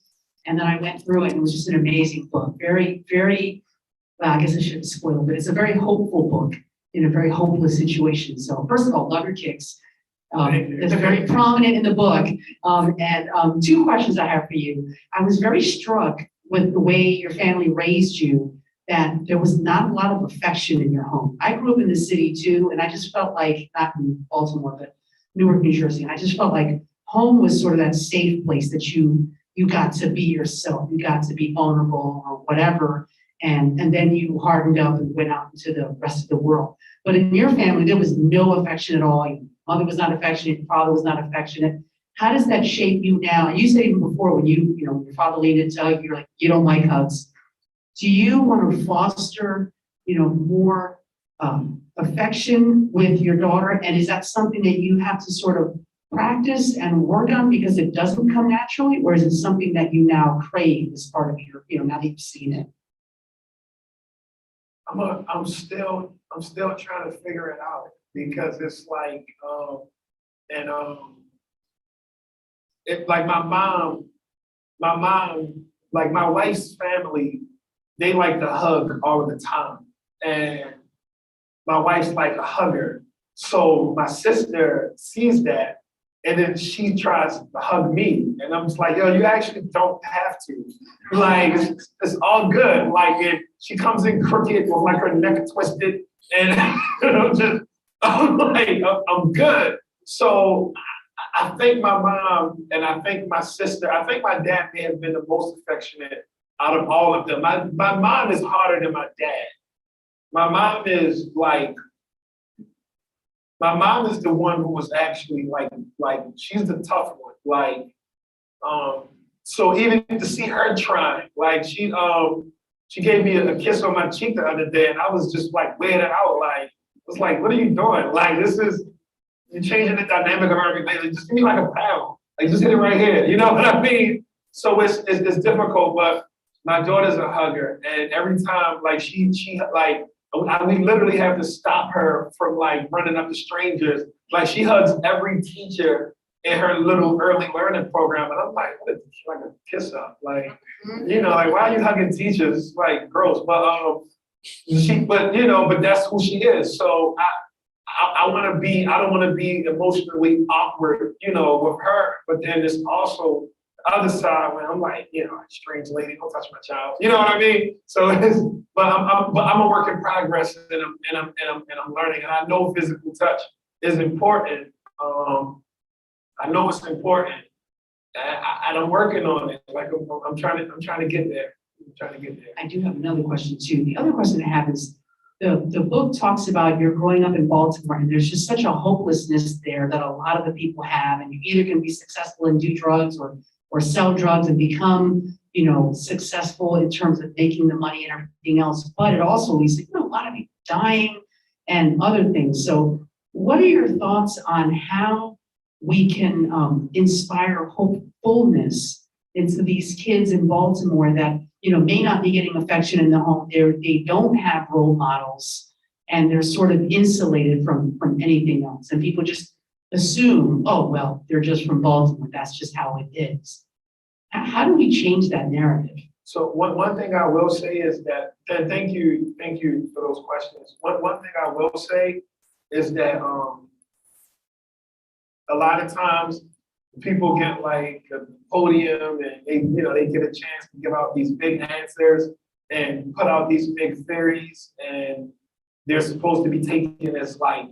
And then I went through it and it was just an amazing book. Very, very, well, I guess I shouldn't spoil it, but it's a very hopeful book in a very hopeless situation. So first of all, love your kicks. It's very prominent in the book. And two questions I have for you. I was very struck with the way your family raised you, that there was not a lot of affection in your home. I grew up in the city too, and I just felt like, not in Baltimore, but Newark, New Jersey, and I just felt like home was sort of that safe place that you got to be yourself, you got to be vulnerable or whatever, and then you hardened up and went out into the rest of the world. But in your family, there was no affection at all. Your mother was not affectionate, your father was not affectionate. How does that shape you now? And you said even before when you know, your father leaned into you, you're like, you don't like hugs. Do you want to foster, you know, more affection with your daughter? And is that something that you have to sort of practice and work on because it doesn't come naturally? Or is it something that you now crave as part of your, you know, now that you've seen it? I'm still trying to figure it out because it's like, it like my mom, like my wife's family, they like to hug all of the time. And my wife's like a hugger. So my sister sees that and then she tries to hug me. And I'm just like, yo, you actually don't have to. Like, it's all good. Like, if she comes in crooked with like her neck twisted and I'm like, I'm good. So I think my mom and I think my sister, I think my dad may have been the most affectionate out of all of them. My mom is harder than my dad. My mom is like, my mom is the one who was actually like she's the tough one. Like, so even to see her trying, like she gave me a kiss on my cheek the other day, and I was just like weirded out. Like, I was like, what are you doing? Like, you're changing the dynamic of everything. Like, just give me like a pound. Like, just hit it right here. You know what I mean? So it's difficult, but my daughter's a hugger, and every time like she like. We literally have to stop her from like running up to strangers. Like she hugs every teacher in her little early learning program. And I'm like, what is this? Like a kiss up? Like, you know, like why are you hugging teachers? It's like gross. But but that's who she is. So I don't want to be emotionally awkward, you know, with her. But then there's also the other side when I'm like, you know, strange lady, don't touch my child. You know what I mean? So I'm a work in progress, and I'm learning, and I know physical touch is important. I know it's important, and I'm working on it. Like I'm trying to get there. I do have another question too. The other question I have is, the book talks about you're growing up in Baltimore, and there's just such a hopelessness there that a lot of the people have, and you either can be successful and do drugs or sell drugs and become, you know, successful in terms of making the money and everything else. But it also leads to, you know, a lot of people dying and other things. So what are your thoughts on how we can inspire hopefulness into these kids in Baltimore that, you know, may not be getting affection in the home, they don't have role models, and they're sort of insulated from anything else. And people just assume, oh, well, they're just from Baltimore. That's just how it is. How do we change that narrative? So one thing I will say is that, and thank you for those questions. One thing I will say is that a lot of times people get like a podium and they get a chance to give out these big answers and put out these big theories, and they're supposed to be taken as like,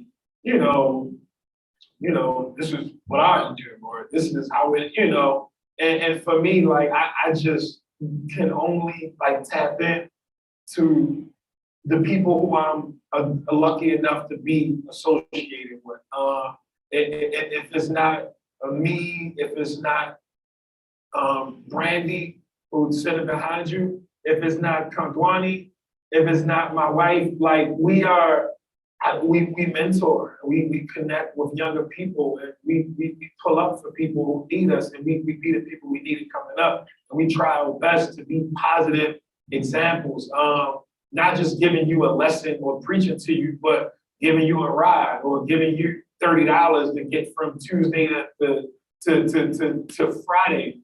this is what I do, or this is how it, and for me, like, I just can only like tap in to the people who I'm lucky enough to be associated with. If it's not me, if it's not Brandy who's sitting behind you, if it's not Kandwani, if it's not my wife, like we mentor, we connect with younger people, and we pull up for people who need us, and we be the people we needed coming up, and we try our best to be positive examples. Not just giving you a lesson or preaching to you, but giving you a ride or giving you $30 to get from Tuesday to Friday.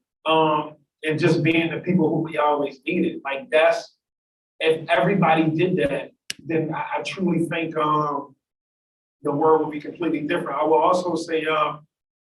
And just being the people who we always needed. Like if everybody did that, then I truly think the world would be completely different. I will also say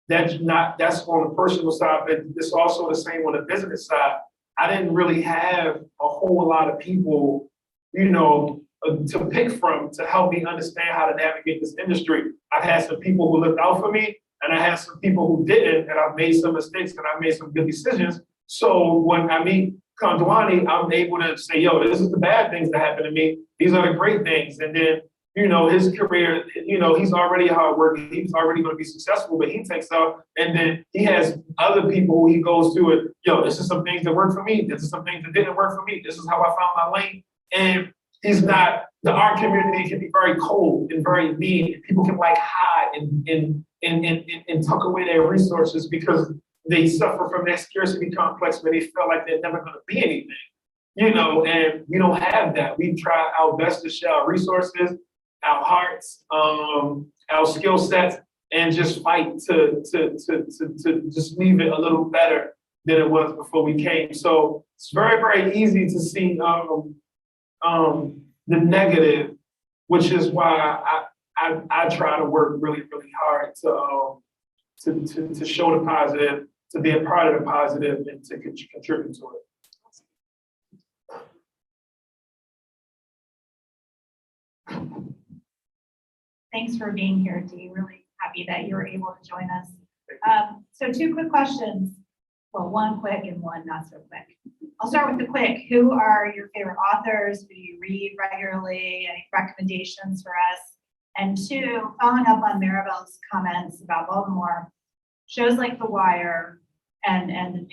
that's on the personal side, but it's also the same on the business side. I didn't really have a whole lot of people, to pick from to help me understand how to navigate this industry. I've had some people who looked out for me, and I had some people who didn't, and I've made some mistakes and I've made some good decisions. So when I meet Kandwani, I'm able to say, yo, this is the bad things that happen to me. These are the great things. And then, his career, he's already hard working. He's already going to be successful, but he takes off. And then he has other people who he goes to and, yo, this is some things that worked for me. This is some things that didn't work for me. This is how I found my lane. And the art community can be very cold and very mean. People can like hide and tuck away their resources because they suffer from that scarcity complex where they feel like they're never going to be anything, and we don't have that. We try our best to share our resources, our hearts, our skill sets, and just fight to just leave it a little better than it was before we came. So it's very, very easy to see the negative, which is why I try to work really, really hard to show the positive, to be a part of the positive, and to contribute to it. Thanks for being here, Dee. Really happy that you were able to join us. So 2 quick questions. Well, 1 quick and 1 not so quick. I'll start with the quick. Who are your favorite authors? Who do you read regularly? Any recommendations for us? And 2, following up on Maribel's comments about Baltimore, shows like The Wire and the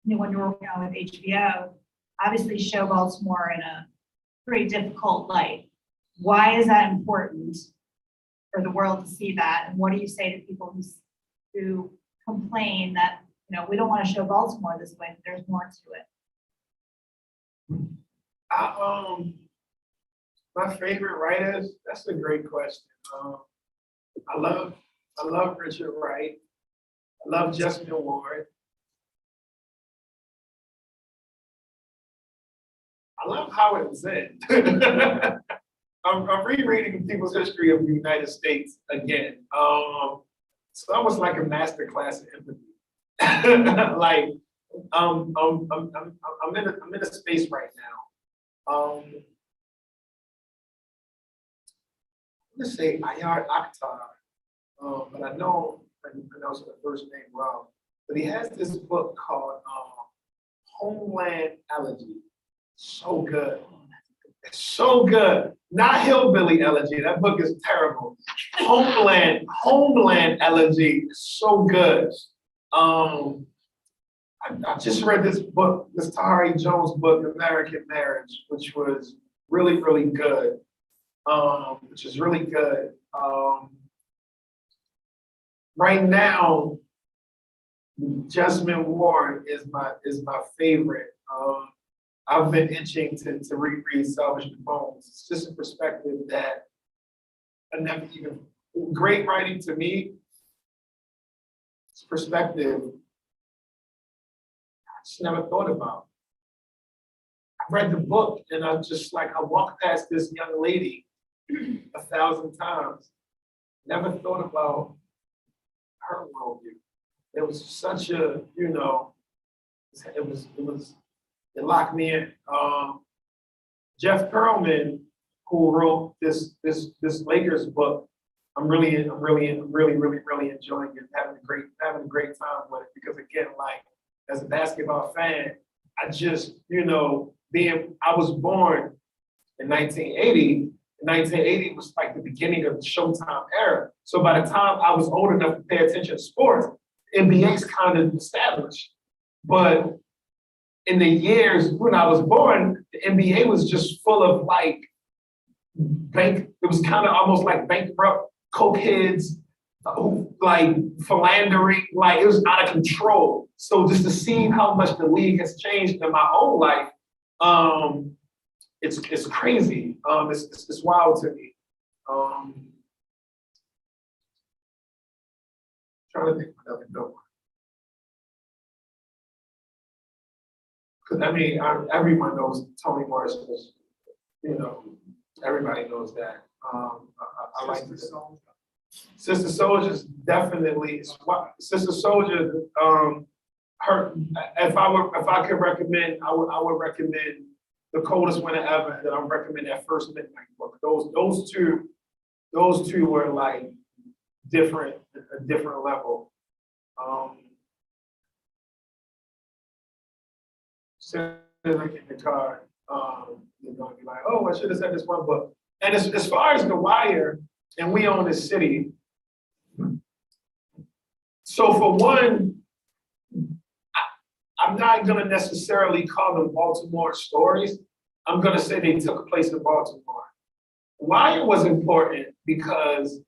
new one you're working on with HBO obviously show Baltimore in a pretty difficult light. Why is that important for the world to see that? And what do you say to people who complain that, we don't want to show Baltimore this way, but there's more to it? My favorite writers, that's a great question. I love Richard Wright. I love Justin Ward. I love Howard Zinn. I'm rereading People's History of the United States again. It's almost like a master class in empathy. Like, I'm in a space right now. I'm gonna say Ayar Akhtar, but I know I'm pronouncing the first name wrong. But he has this book called Homeland Elegy. So good. It's so good. Not Hillbilly Elegy. That book is terrible. Homeland Elegy is so good. I just read this book, this Tahari Jones book, American Marriage, which was really, really good. Right now, Jasmine Ward is my favorite. I've been itching to reread Salvage the Bones. It's just a perspective that I never even, great writing to me, it's perspective I just never thought about. read the book and I just like, I walked past this young lady 1,000 times. Never thought about her worldview. It was such a, you know, it locked me in. Jeff Pearlman, who wrote this Lakers book, I'm really enjoying it, having a great time with it. Because again, like as a basketball fan, I just, you know, I was born in 1980. 1980 was like the beginning of the Showtime era. So by the time I was old enough to pay attention to sports, NBA's kind of established. But in the years when I was born, the NBA was just full of like it was kind of almost like bankrupt cokeheads, like philandering, like it was out of control. So just to see how much the league has changed in my own life, it's crazy. It's wild to me. Trying to think of another good one. Because I mean, everyone knows Toni Morrison is, you know, everybody knows that. I like this song. Sister Soldier's definitely, Sister Soldier, her, if I could recommend, I would recommend The Coldest Winter Ever, and then I would recommend that First Midnight book. Those two were like a different level. Soon as I get in the car, you're gonna be like, oh, I should have said this one book. And as far as The Wire, and we own this city. So for one, I'm not gonna necessarily call them Baltimore stories. I'm gonna say they took place in Baltimore. Why it was important because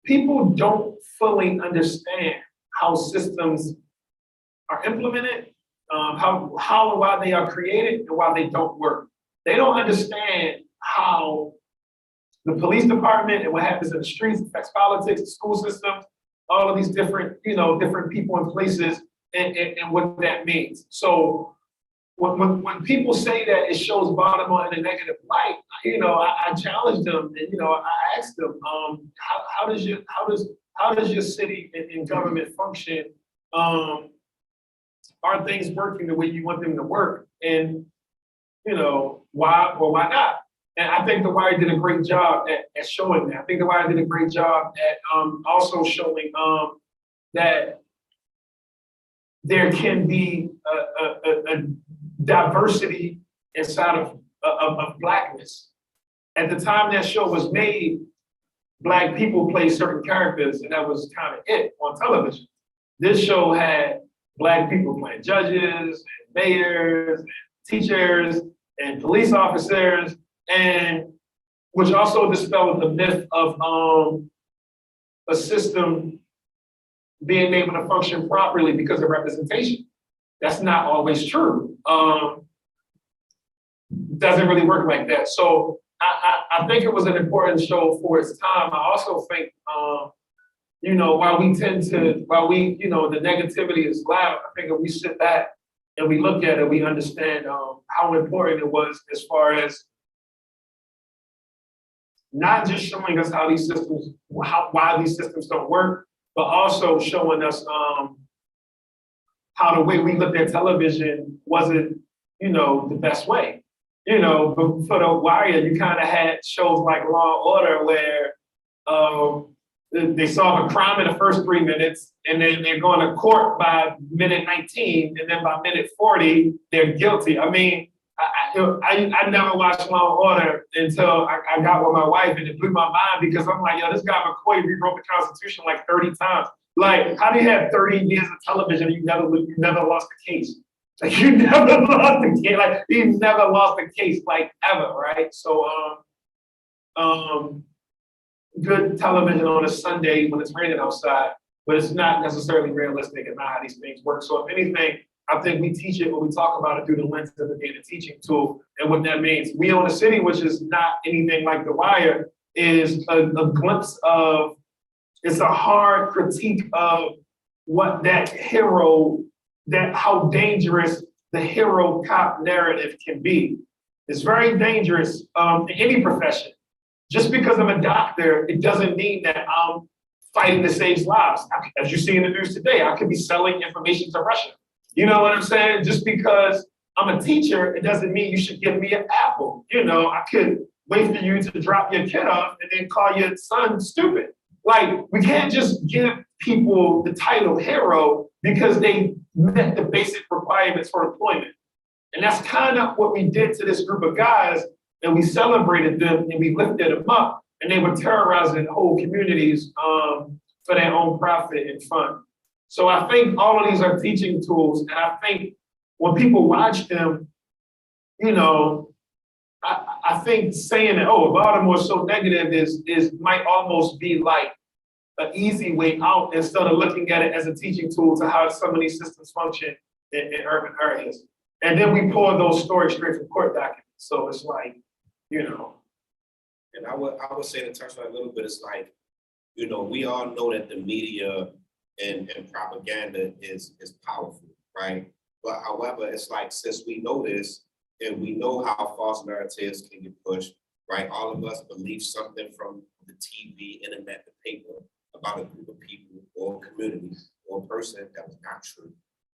people don't fully understand how systems are implemented, how and why they are created and why they don't work. They don't understand how the police department and what happens in the streets affects politics, the school systems, all of these different, different people and places and what that means. So when people say that it shows Baltimore in a negative light, I challenge them and I ask them, how does your city and government function? Are things working the way you want them to work? And why or why not? And I think The Wire did a great job at showing that. I think The Wire did a great job at also showing that there can be a diversity inside of Blackness. At the time that show was made, Black people played certain characters, and that was kind of it on television. This show had Black people playing judges, and mayors, and teachers, and police officers, and which also dispelled the myth of a system being able to function properly because of representation. That's not always true. Doesn't really work like that. So I think it was an important show for its time. I also think, while the negativity is loud, I think if we sit back and we look at it, we understand how important it was as far as not just showing us how these systems, why these systems don't work, but also showing us how the way we looked at television wasn't, the best way. But for The Wire, you kind of had shows like Law and Order where they solve a crime in the first 3 minutes, and then they're going to court by minute 19, and then by minute 40, they're guilty. I mean, I never watched Law and Order until I got with my wife, and it blew my mind because I'm like, this guy McCoy rewrote the Constitution like 30 times. Like, how do you have 30 years of television and you never lost a case? Like, you never lost a case. Like, you never lost a case, like, ever, right? So, good television on a Sunday when it's raining outside, but it's not necessarily realistic and not how these things work. So if anything, I think we teach it when we talk about it through the lens of it being a teaching tool. And what that means, We Own a City, which is not anything like The Wire, is a glimpse of, it's a hard critique of what how dangerous the hero cop narrative can be. It's very dangerous in any profession. Just because I'm a doctor, it doesn't mean that I'm fighting to save lives. As you see in the news today, I could be selling information to Russia. You know what I'm saying? Just because I'm a teacher, it doesn't mean you should give me an apple. You know, I could wait for you to drop your kid off and then call your son stupid. Like, we can't just give people the title hero because they met the basic requirements for employment. And that's kind of what we did to this group of guys, and we celebrated them and we lifted them up, and they were terrorizing whole communities for their own profit and fun. So I think all of these are teaching tools, and I think when people watch them, you know, I think saying that, oh, Baltimore's so negative is might almost be like an easy way out instead of looking at it as a teaching tool to how some of these systems function in urban areas. And then we pull those stories straight from court documents. So it's like, you know. And I would say to touch on that a little bit, it's like, you know, we all know that the media and propaganda is powerful, right? But however, it's like, since we know this and we know how false narratives can get pushed, right? All of us believe something from the TV, internet, the paper about a group of people or community or a person that was not true,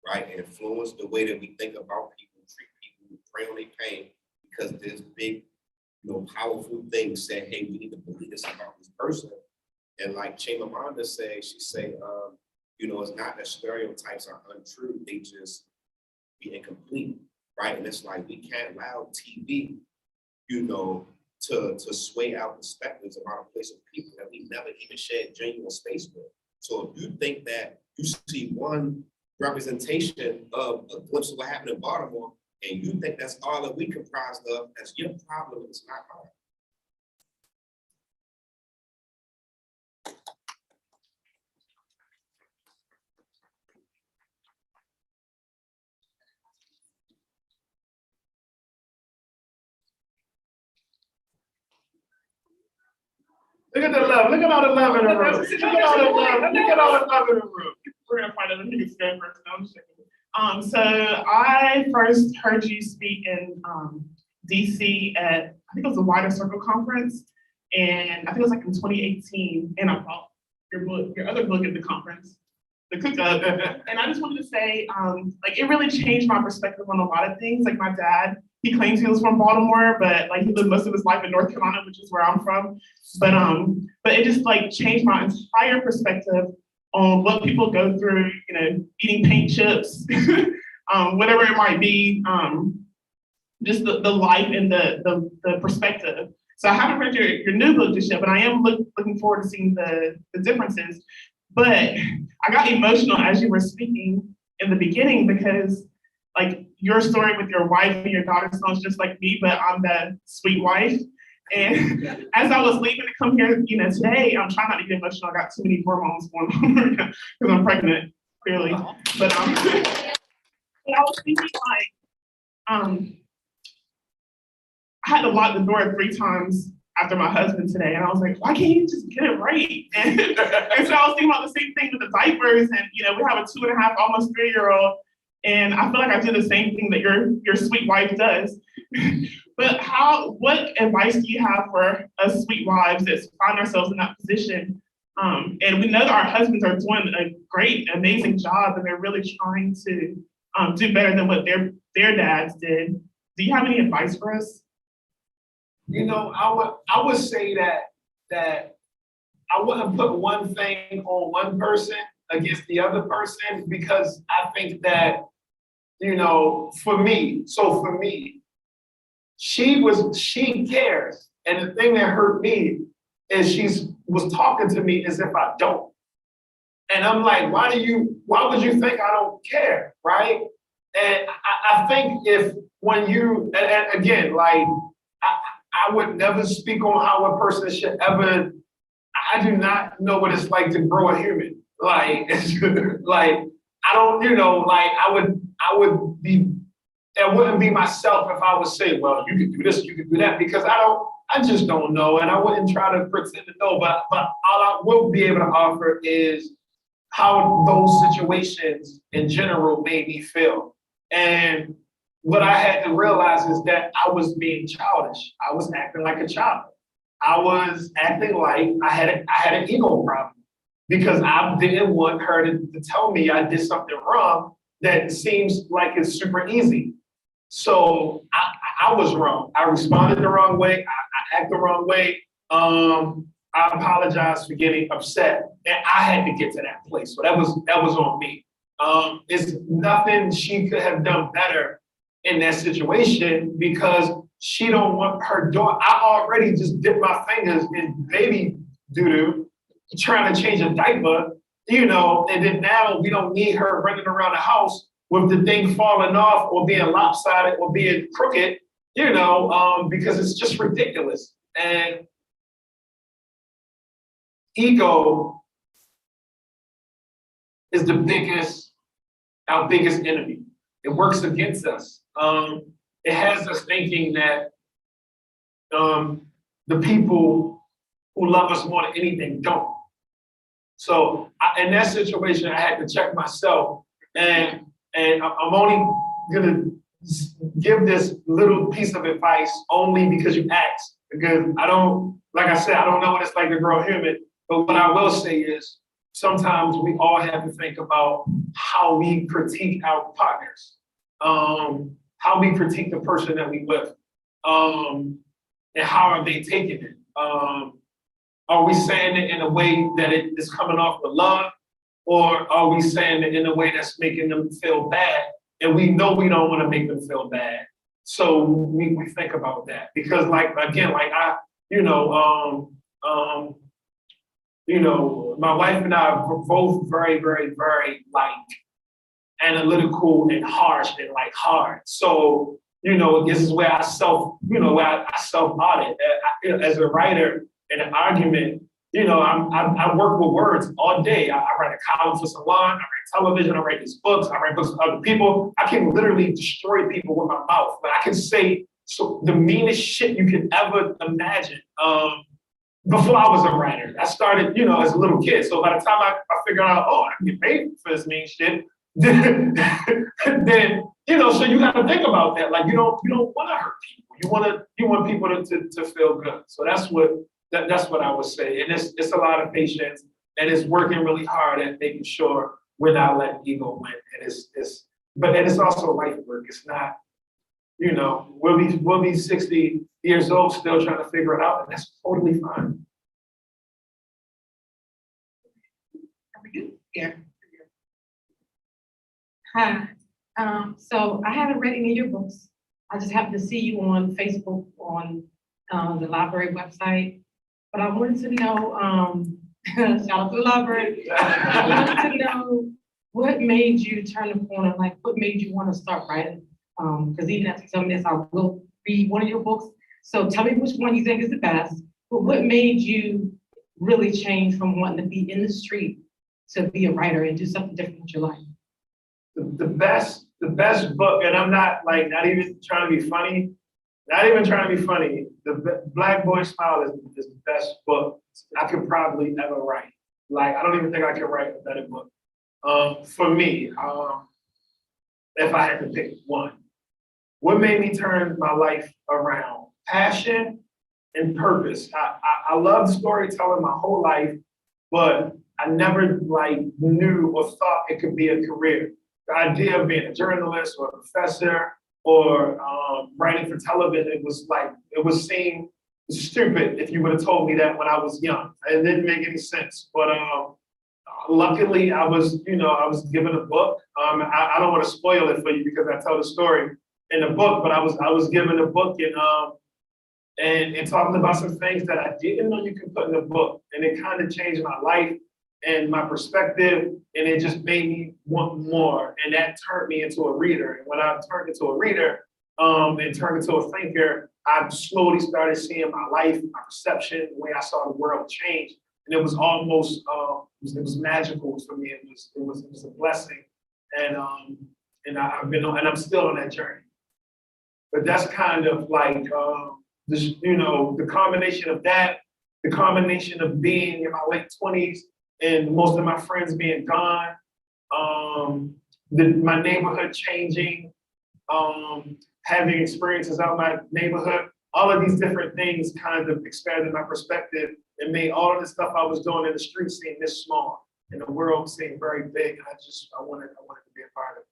right? And influence the way that we think about people, treat people, prey on their pain, because there's big, you know, powerful things saying, hey, we need to believe this about this person. And like Chimamanda said, she say, you know, it's not that stereotypes are untrue, they just be incomplete, right? And it's like, we can't allow TV, you know, to sway our perspectives about a place of people that we never even shared genuine space with. So if you think that you see one representation of a glimpse of what happened in Baltimore, and you think that's all that we comprised of, that's your problem, it's not ours. Look at the love. Look at all the love in the room. Look at all the love. Look at all the love in the room. We're gonna find out the biggest fan first. No, I'm just kidding. So I first heard you speak in DC at, I think it was a Wider Circle conference, and I think it was like in 2018. And I bought your other book at the conference, The Cook Up. And I just wanted to say, like, it really changed my perspective on a lot of things. Like, my dad, he claims he was from Baltimore, but like he lived most of his life in North Carolina, which is where I'm from. But it just like changed my entire perspective on what people go through, you know, eating paint chips, whatever it might be, just the life and the perspective. So I haven't read your new book just yet, but I am looking forward to seeing the differences. But I got emotional as you were speaking in the beginning, because like your story with your wife and your daughter sounds just like me, but I'm the sweet wife. And as I was leaving to come here, you know, today, I'm trying not to get emotional. I got too many hormones going on because I'm pregnant, clearly. But I was thinking like, I had to lock the door 3 times after my husband today. And I was like, why can't you just get it right? And so I was thinking about the same thing with the diapers. And, you know, we have a 2.5, almost 3-year-old. And I feel like I do the same thing that your sweet wife does. But what advice do you have for us sweet wives that find ourselves in that position? And we know that our husbands are doing a great, amazing job, and they're really trying to do better than what their dads did. Do you have any advice for us? You know, I would say that I wouldn't put one thing on one person against the other person, because I think that, you know, for me, she cares. And the thing that hurt me is she was talking to me as if I don't. And I'm like, why would you think I don't care, right? And I think and again, like, I would never speak on how a person should ever, I do not know what it's like to grow a human. Like, like, I don't, you know, like, that wouldn't be myself if I would say, well, you can do this, you can do that, because I just don't know, and I wouldn't try to pretend to know, but all I will be able to offer is how those situations in general made me feel. And what I had to realize is that I was being childish. I was acting like a child. I was acting like I had an ego problem because I didn't want her to tell me I did something wrong that seems like it's super easy. So I was wrong. I responded the wrong way. I acted the wrong way. I apologize for getting upset, and I had to get to that place. So that was on me. It's nothing she could have done better in that situation because she don't want her daughter. I already just dipped my fingers in baby doo-doo, trying to change a diaper, and then now we don't need her running around the house with the thing falling off or being lopsided or being crooked, because it's just ridiculous. And ego is our biggest enemy. It works against us. It has us thinking that the people who love us more than anything don't. So in that situation, I had to check myself, and I'm only gonna give this little piece of advice only because you asked, because like I said, I don't know what it's like to grow human, but what I will say is sometimes we all have to think about how we critique our partners, how we critique the person that we with, and how are they taking it? Are we saying it in a way that it is coming off with love, or are we saying it in a way that's making them feel bad? And we know we don't want to make them feel bad, so we think about that because, my wife and I are both very, very, very analytical and harsh and hard. So, this is where I self-audit. As a writer in an argument, I work with words all day. I write a column for Salon, I write television, I write these books, I write books for other people. I can literally destroy people with my mouth, but I can say the meanest shit you could ever imagine. Before I was a writer, I started, as a little kid. So by the time I figured out, I can get paid for this mean shit, then so you got to think about that. You don't want to hurt people. You want people to feel good. So that's what I would say. And it's a lot of patience, and it's working really hard at making sure we're not letting ego win. And it's also life work. It's not, we'll be 60 years old still trying to figure it out, and that's totally fine. Yeah. Hi. So I haven't read any of your books. I just happened to see you on Facebook on the library website. But I wanted to know, shout out to the library. I wanted to know what made you turn the corner, what made you want to start writing? Because even after some of this, I will read one of your books. So tell me which one you think is the best, but what made you really change from wanting to be in the street to be a writer and do something different with your life? The best book, and I'm not even trying to be funny. The Black Boy Smile is the best book I could probably ever write. I don't even think I could write a better book. For me, if I had to pick one, what made me turn my life around? Passion and purpose. I loved storytelling my whole life, but I never knew or thought it could be a career. The idea of being a journalist or a professor or writing for television, it was seen stupid if you would have told me that when I was young. It didn't make any sense. But luckily, I was given a book. I don't want to spoil it for you because I tell the story in the book, but I was given a book and talking about some things that I didn't know you could put in a book, and it kind of changed my life and my perspective, and it just made me want more, and that turned me into a reader. And when I turned into a reader and turned into a thinker, I slowly started seeing my life, my perception, the way I saw the world change, and it was almost it was magical for me. It was a blessing, and I'm still on that journey. But that's kind of the combination of that, the combination of being in my late 20s and most of my friends being gone, my neighborhood changing, having experiences out in my neighborhood, all of these different things kind of expanded my perspective and made all of the stuff I was doing in the street seem this small and the world seemed very big. I wanted to be a part of it.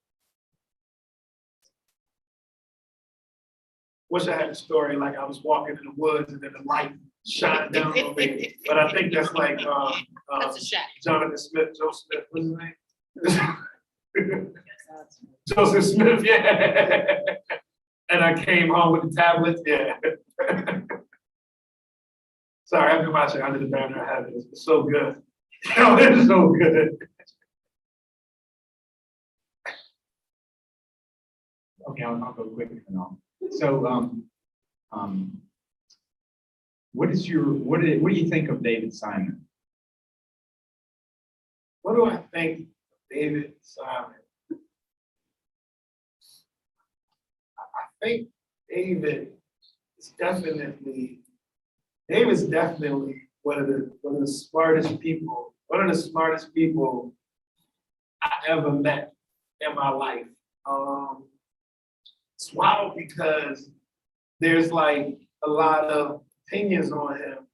Wish I had a story like I was walking in the woods and then the light shined down on me. But I think that's like That's a shot. Jonathan Smith, Joe Smith, what's his name? Joseph Smith, yeah. And I came home with the tablets, yeah. Sorry, I've been watching Under the Banner of Heaven. It's so good. Oh, it's so good. Okay, I'll go quick and all. So, what do you think of David Simon? What do I think of David Simon? I think David's definitely one of the smartest people I ever met in my life. It's wild because there's like a lot of opinions on him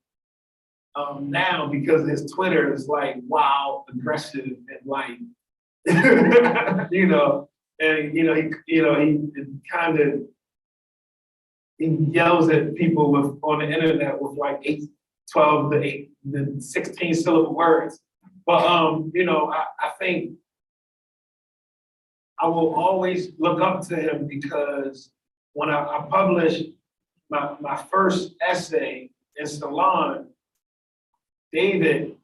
now because his Twitter is like wild, aggressive, and like you know, and he yells at people on the internet with like 12 to 16 syllable words. But I think I will always look up to him because when I published my first essay in Salon, David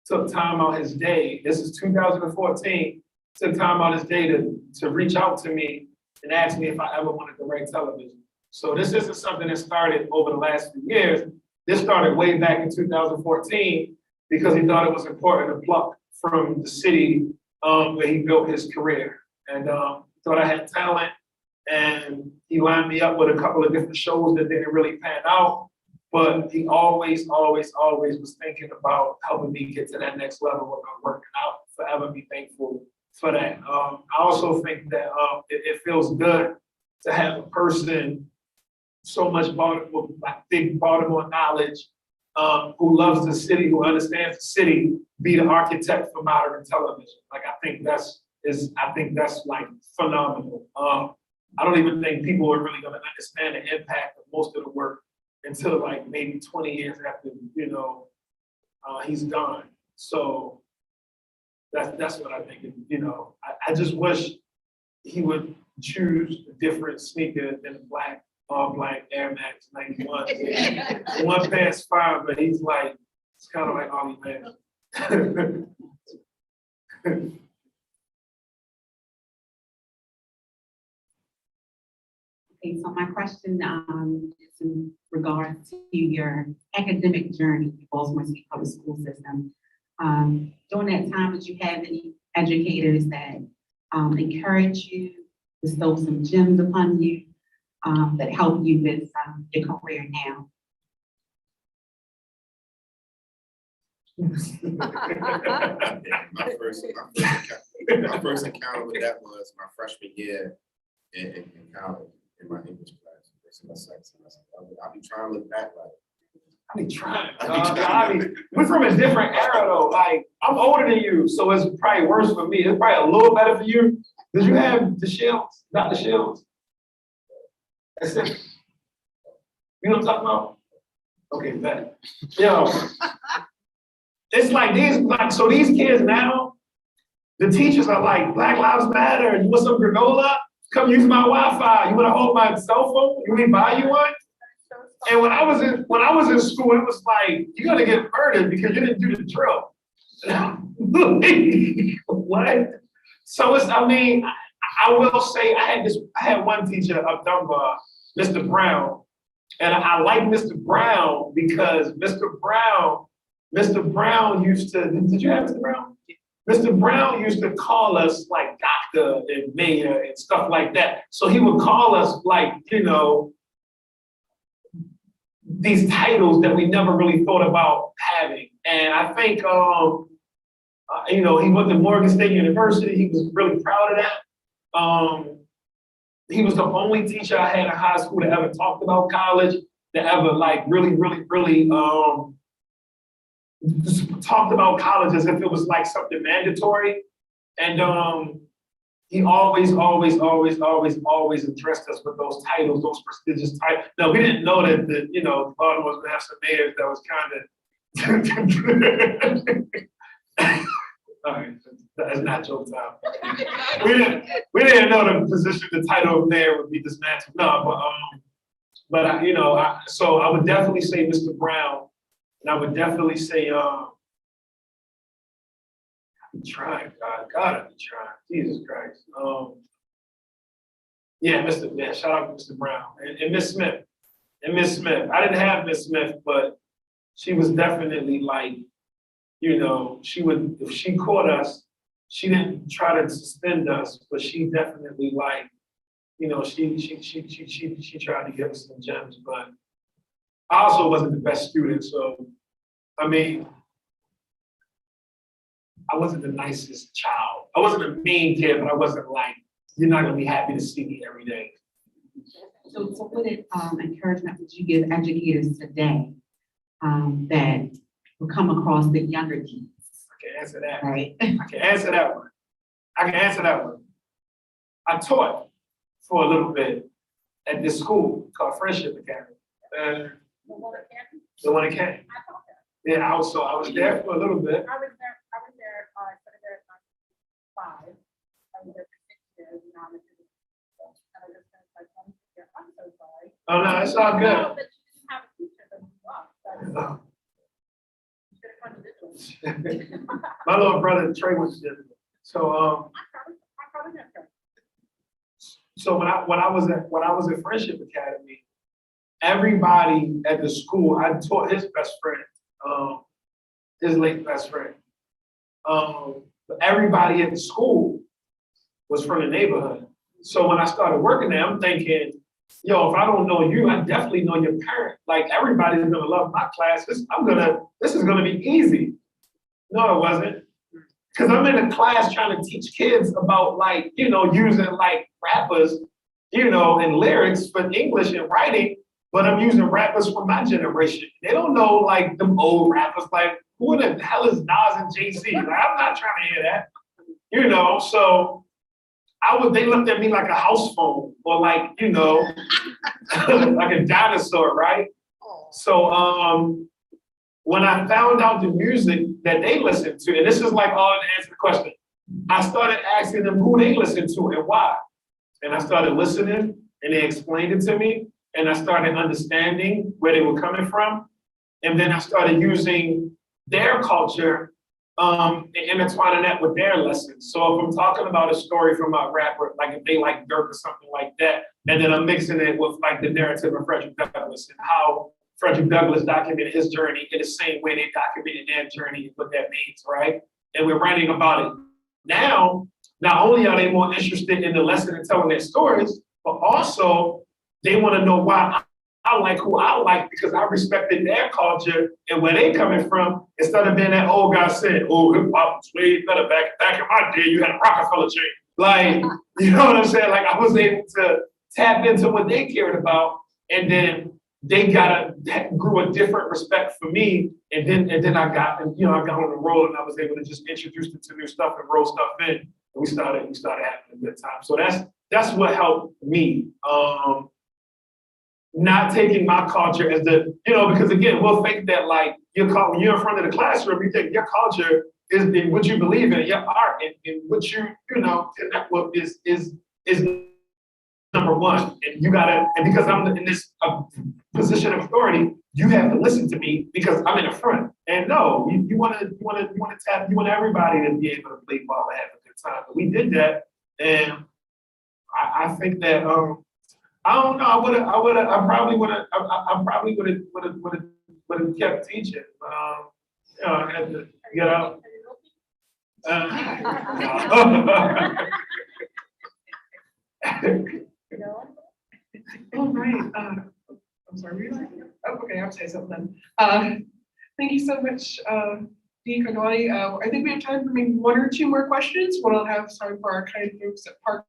took time out his day. This is 2014. Took time out his day to reach out to me and ask me if I ever wanted to write television. So this isn't something that started over the last few years. This started way back in 2014 because he thought it was important to pluck from the city where he built his career. And thought I had talent, and he lined me up with a couple of different shows that didn't really pan out. But he always was thinking about helping me get to that next level when I'm working out. Forever be thankful for that. I also think that it feels good to have a person so much big Baltimore knowledge, who loves the city, who understands the city, be the architect for modern television. Like I think that's like phenomenal. I don't even think people are really going to understand the impact of most of the work until like maybe 20 years after he's gone. So that's what I think. I just wish he would choose a different sneaker than a all black Air Max 91. One pair's fine, but he's like, it's kind of like Ollie Man. Okay, so my question is in regards to your academic journey in Baltimore City Public School System. During that time, did you have any educators that encouraged you, bestowed some gems upon you, that helped you with your career now? My first encounter with that was my freshman year in college, in my English class. I'll be trying to look back like. We're from a different era though. Like, I'm older than you, so it's probably worse for me. It's probably a little better for you. Did you have the Shields? Not the Shields? That's it. You know what I'm talking about? Okay, bet. Yo. It's like these kids now, the teachers are like, Black Lives Matter, you want some granola? Come use my Wi-Fi. You want to hold my cell phone? You want me to buy you one? And when I was in school, it was like, you're gonna get murdered because you didn't do the drill. What? So I will say I had one teacher up Dunbar, Mr. Brown. And I like Mr. Brown because Mr. Brown used to, did you have Mr. Brown? Mr. Brown used to call us like doctor and mayor and stuff like that. So he would call us like, these titles that we never really thought about having. And I think, he went to Morgan State University. He was really proud of that. he was the only teacher I had in high school that ever talked about college, that ever like really just talked about college as if it was like something mandatory. And he always addressed us with those titles, those prestigious titles. Now, we didn't know that Baltimore was gonna have some mayors that was kind of all right, that's not joke time. We didn't know the position, the title of mayor would be dismantled. No, so I would definitely say Mr. Brown, and I would definitely say I'm trying, God, I've been trying. Jesus Christ. Shout out to Mr. Brown and Miss Smith. I didn't have Miss Smith, but she was definitely like, she would, if she caught us, she didn't try to suspend us, but she definitely like, she tried to give us some gems, but I also wasn't the best student. So, I mean, I wasn't the nicest child. I wasn't a mean kid, but I wasn't like, you're not gonna be happy to see me every day. So what encouragement would you give educators today that will come across the younger kids? I can answer that. Right. I can answer that one. I taught for a little bit at this school called Friendship Academy. The one that came. Yeah, I was there for a little bit. I was there, started there at 5. I was there for 6 years, and now I'm in the I just finished my 20th year. I'm so sorry. Oh, no, it's all good. No, but you didn't have a teacher that you lost. You should have come to this one. My little brother Trey was there. So I probably have her. so when I was at Friendship Academy, everybody at the school, I taught his best friend, his late best friend. But everybody at the school was from the neighborhood. So when I started working there, I'm thinking, yo, if I don't know you, I definitely know your parent. Like everybody's gonna love my class. This is gonna be easy. No, it wasn't. Because I'm in a class trying to teach kids about like, using like rappers, and lyrics for English and writing, but I'm using rappers from my generation. They don't know like them old rappers, like who the hell is Nas and Jay-Z? Like, I'm not trying to hear that. So they looked at me like a house phone or like, like a dinosaur, right? So when I found out the music that they listened to, and this is like all to answer the question, I started asking them who they listened to and why. And I started listening and they explained it to me. And I started understanding where they were coming from. And then I started using their culture and intertwining that with their lessons. So if I'm talking about a story from a rapper, like if they like Dirk or something like that, and then I'm mixing it with like the narrative of Frederick Douglass and how Frederick Douglass documented his journey in the same way they documented their journey and what that means, right? And we're writing about it. Now, not only are they more interested in the lesson and telling their stories, but also they want to know why I like who I like because I respected their culture and where they coming from instead of being that old guy saying, oh, hip hop was way better back in my day, you had a Rockefeller chain. Like, you know what I'm saying? Like I was able to tap into what they cared about and then they grew a different respect for me. And then I got on the roll and I was able to just introduce them to new stuff and roll stuff in. And we started having a good time. So that's what helped me. Not taking my culture as because again, we'll think that like when you're in front of the classroom, you think your culture is in what you believe in, your art, and what connect with is number one. And you gotta, and because I'm in this position of authority, you have to listen to me because I'm in the front. And no, you want everybody to be able to play ball and have a good time. But we did that, and I think that I don't know. I probably would have kept teaching. I had to get out. All right. I'm sorry. Okay, I'll say something then. Thank you so much, Dean Kagwani. I think we have time for maybe 1 or 2 more questions. We'll have time for our kind folks at Park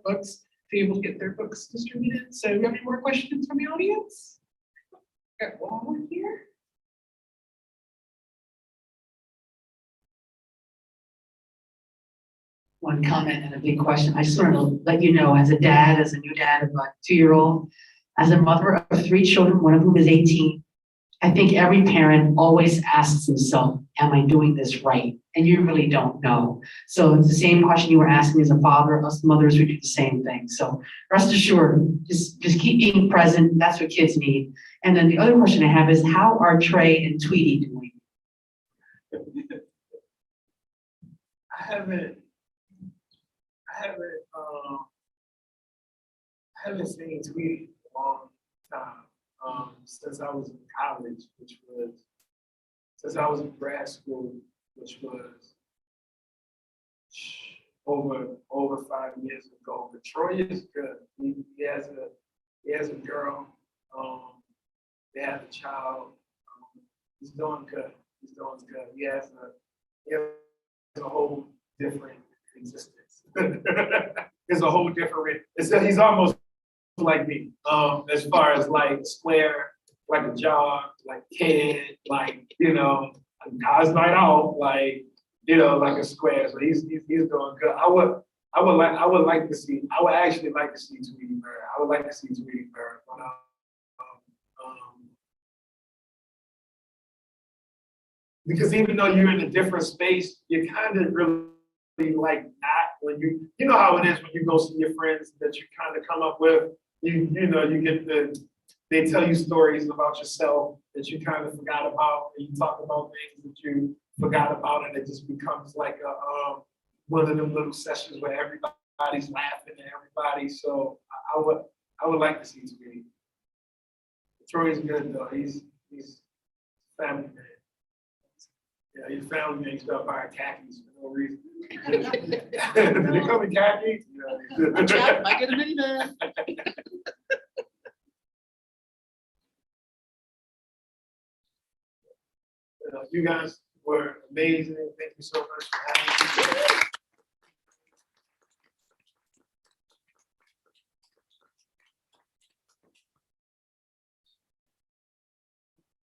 Books be able to get their books distributed. So do you have any more questions from the audience? Got one more here. One comment and a big question. I just wanted to let you know, as a dad, as a new dad of a 2-year-old, as a mother of 3 children, one of whom is 18, I think every parent always asks himself, am I doing this right? And you really don't know. So it's the same question you were asking as a father. Us mothers, we do the same thing. So rest assured, just keep being present. That's what kids need. And then the other question I have is, how are Trey and Tweety doing? I haven't seen Tweety in a long time, since I was in college, since I was in grad school, which was over 5 years ago. But Troy is good. He has a girl. They have a child. He's doing good. He has a whole different existence. There's a whole different. He's almost like me, as far as like square, like a job, like kid, like, a guy's night out, like, like a square. So he's doing good. I would actually like to see Tweety Bird. I would like to see Tweety Bird. Because even though you're in a different space, you kind of really like that when you know how it is when you go see your friends that you kind of come up with, you get they tell you stories about yourself that you kind of forgot about, and you talk about things that you forgot about, and it just becomes like one of them little sessions where everybody's laughing and everybody. So I would like to see Tweety. Troy's good though. He's family man. Yeah, he's family man. He started buying khakis for no reason. Did they come in khakis? Good job. I get a minivan. You guys were amazing. Thank you so much for having me.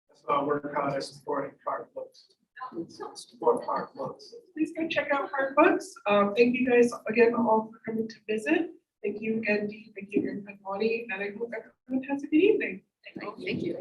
That's why I work hard at supporting Heart Books. Support Heart Books. Please go check out Heart Books. Thank you guys again all for coming to visit. Thank you, Andy. Thank you, and Bonnie. And I hope everyone has a good evening. Thank you.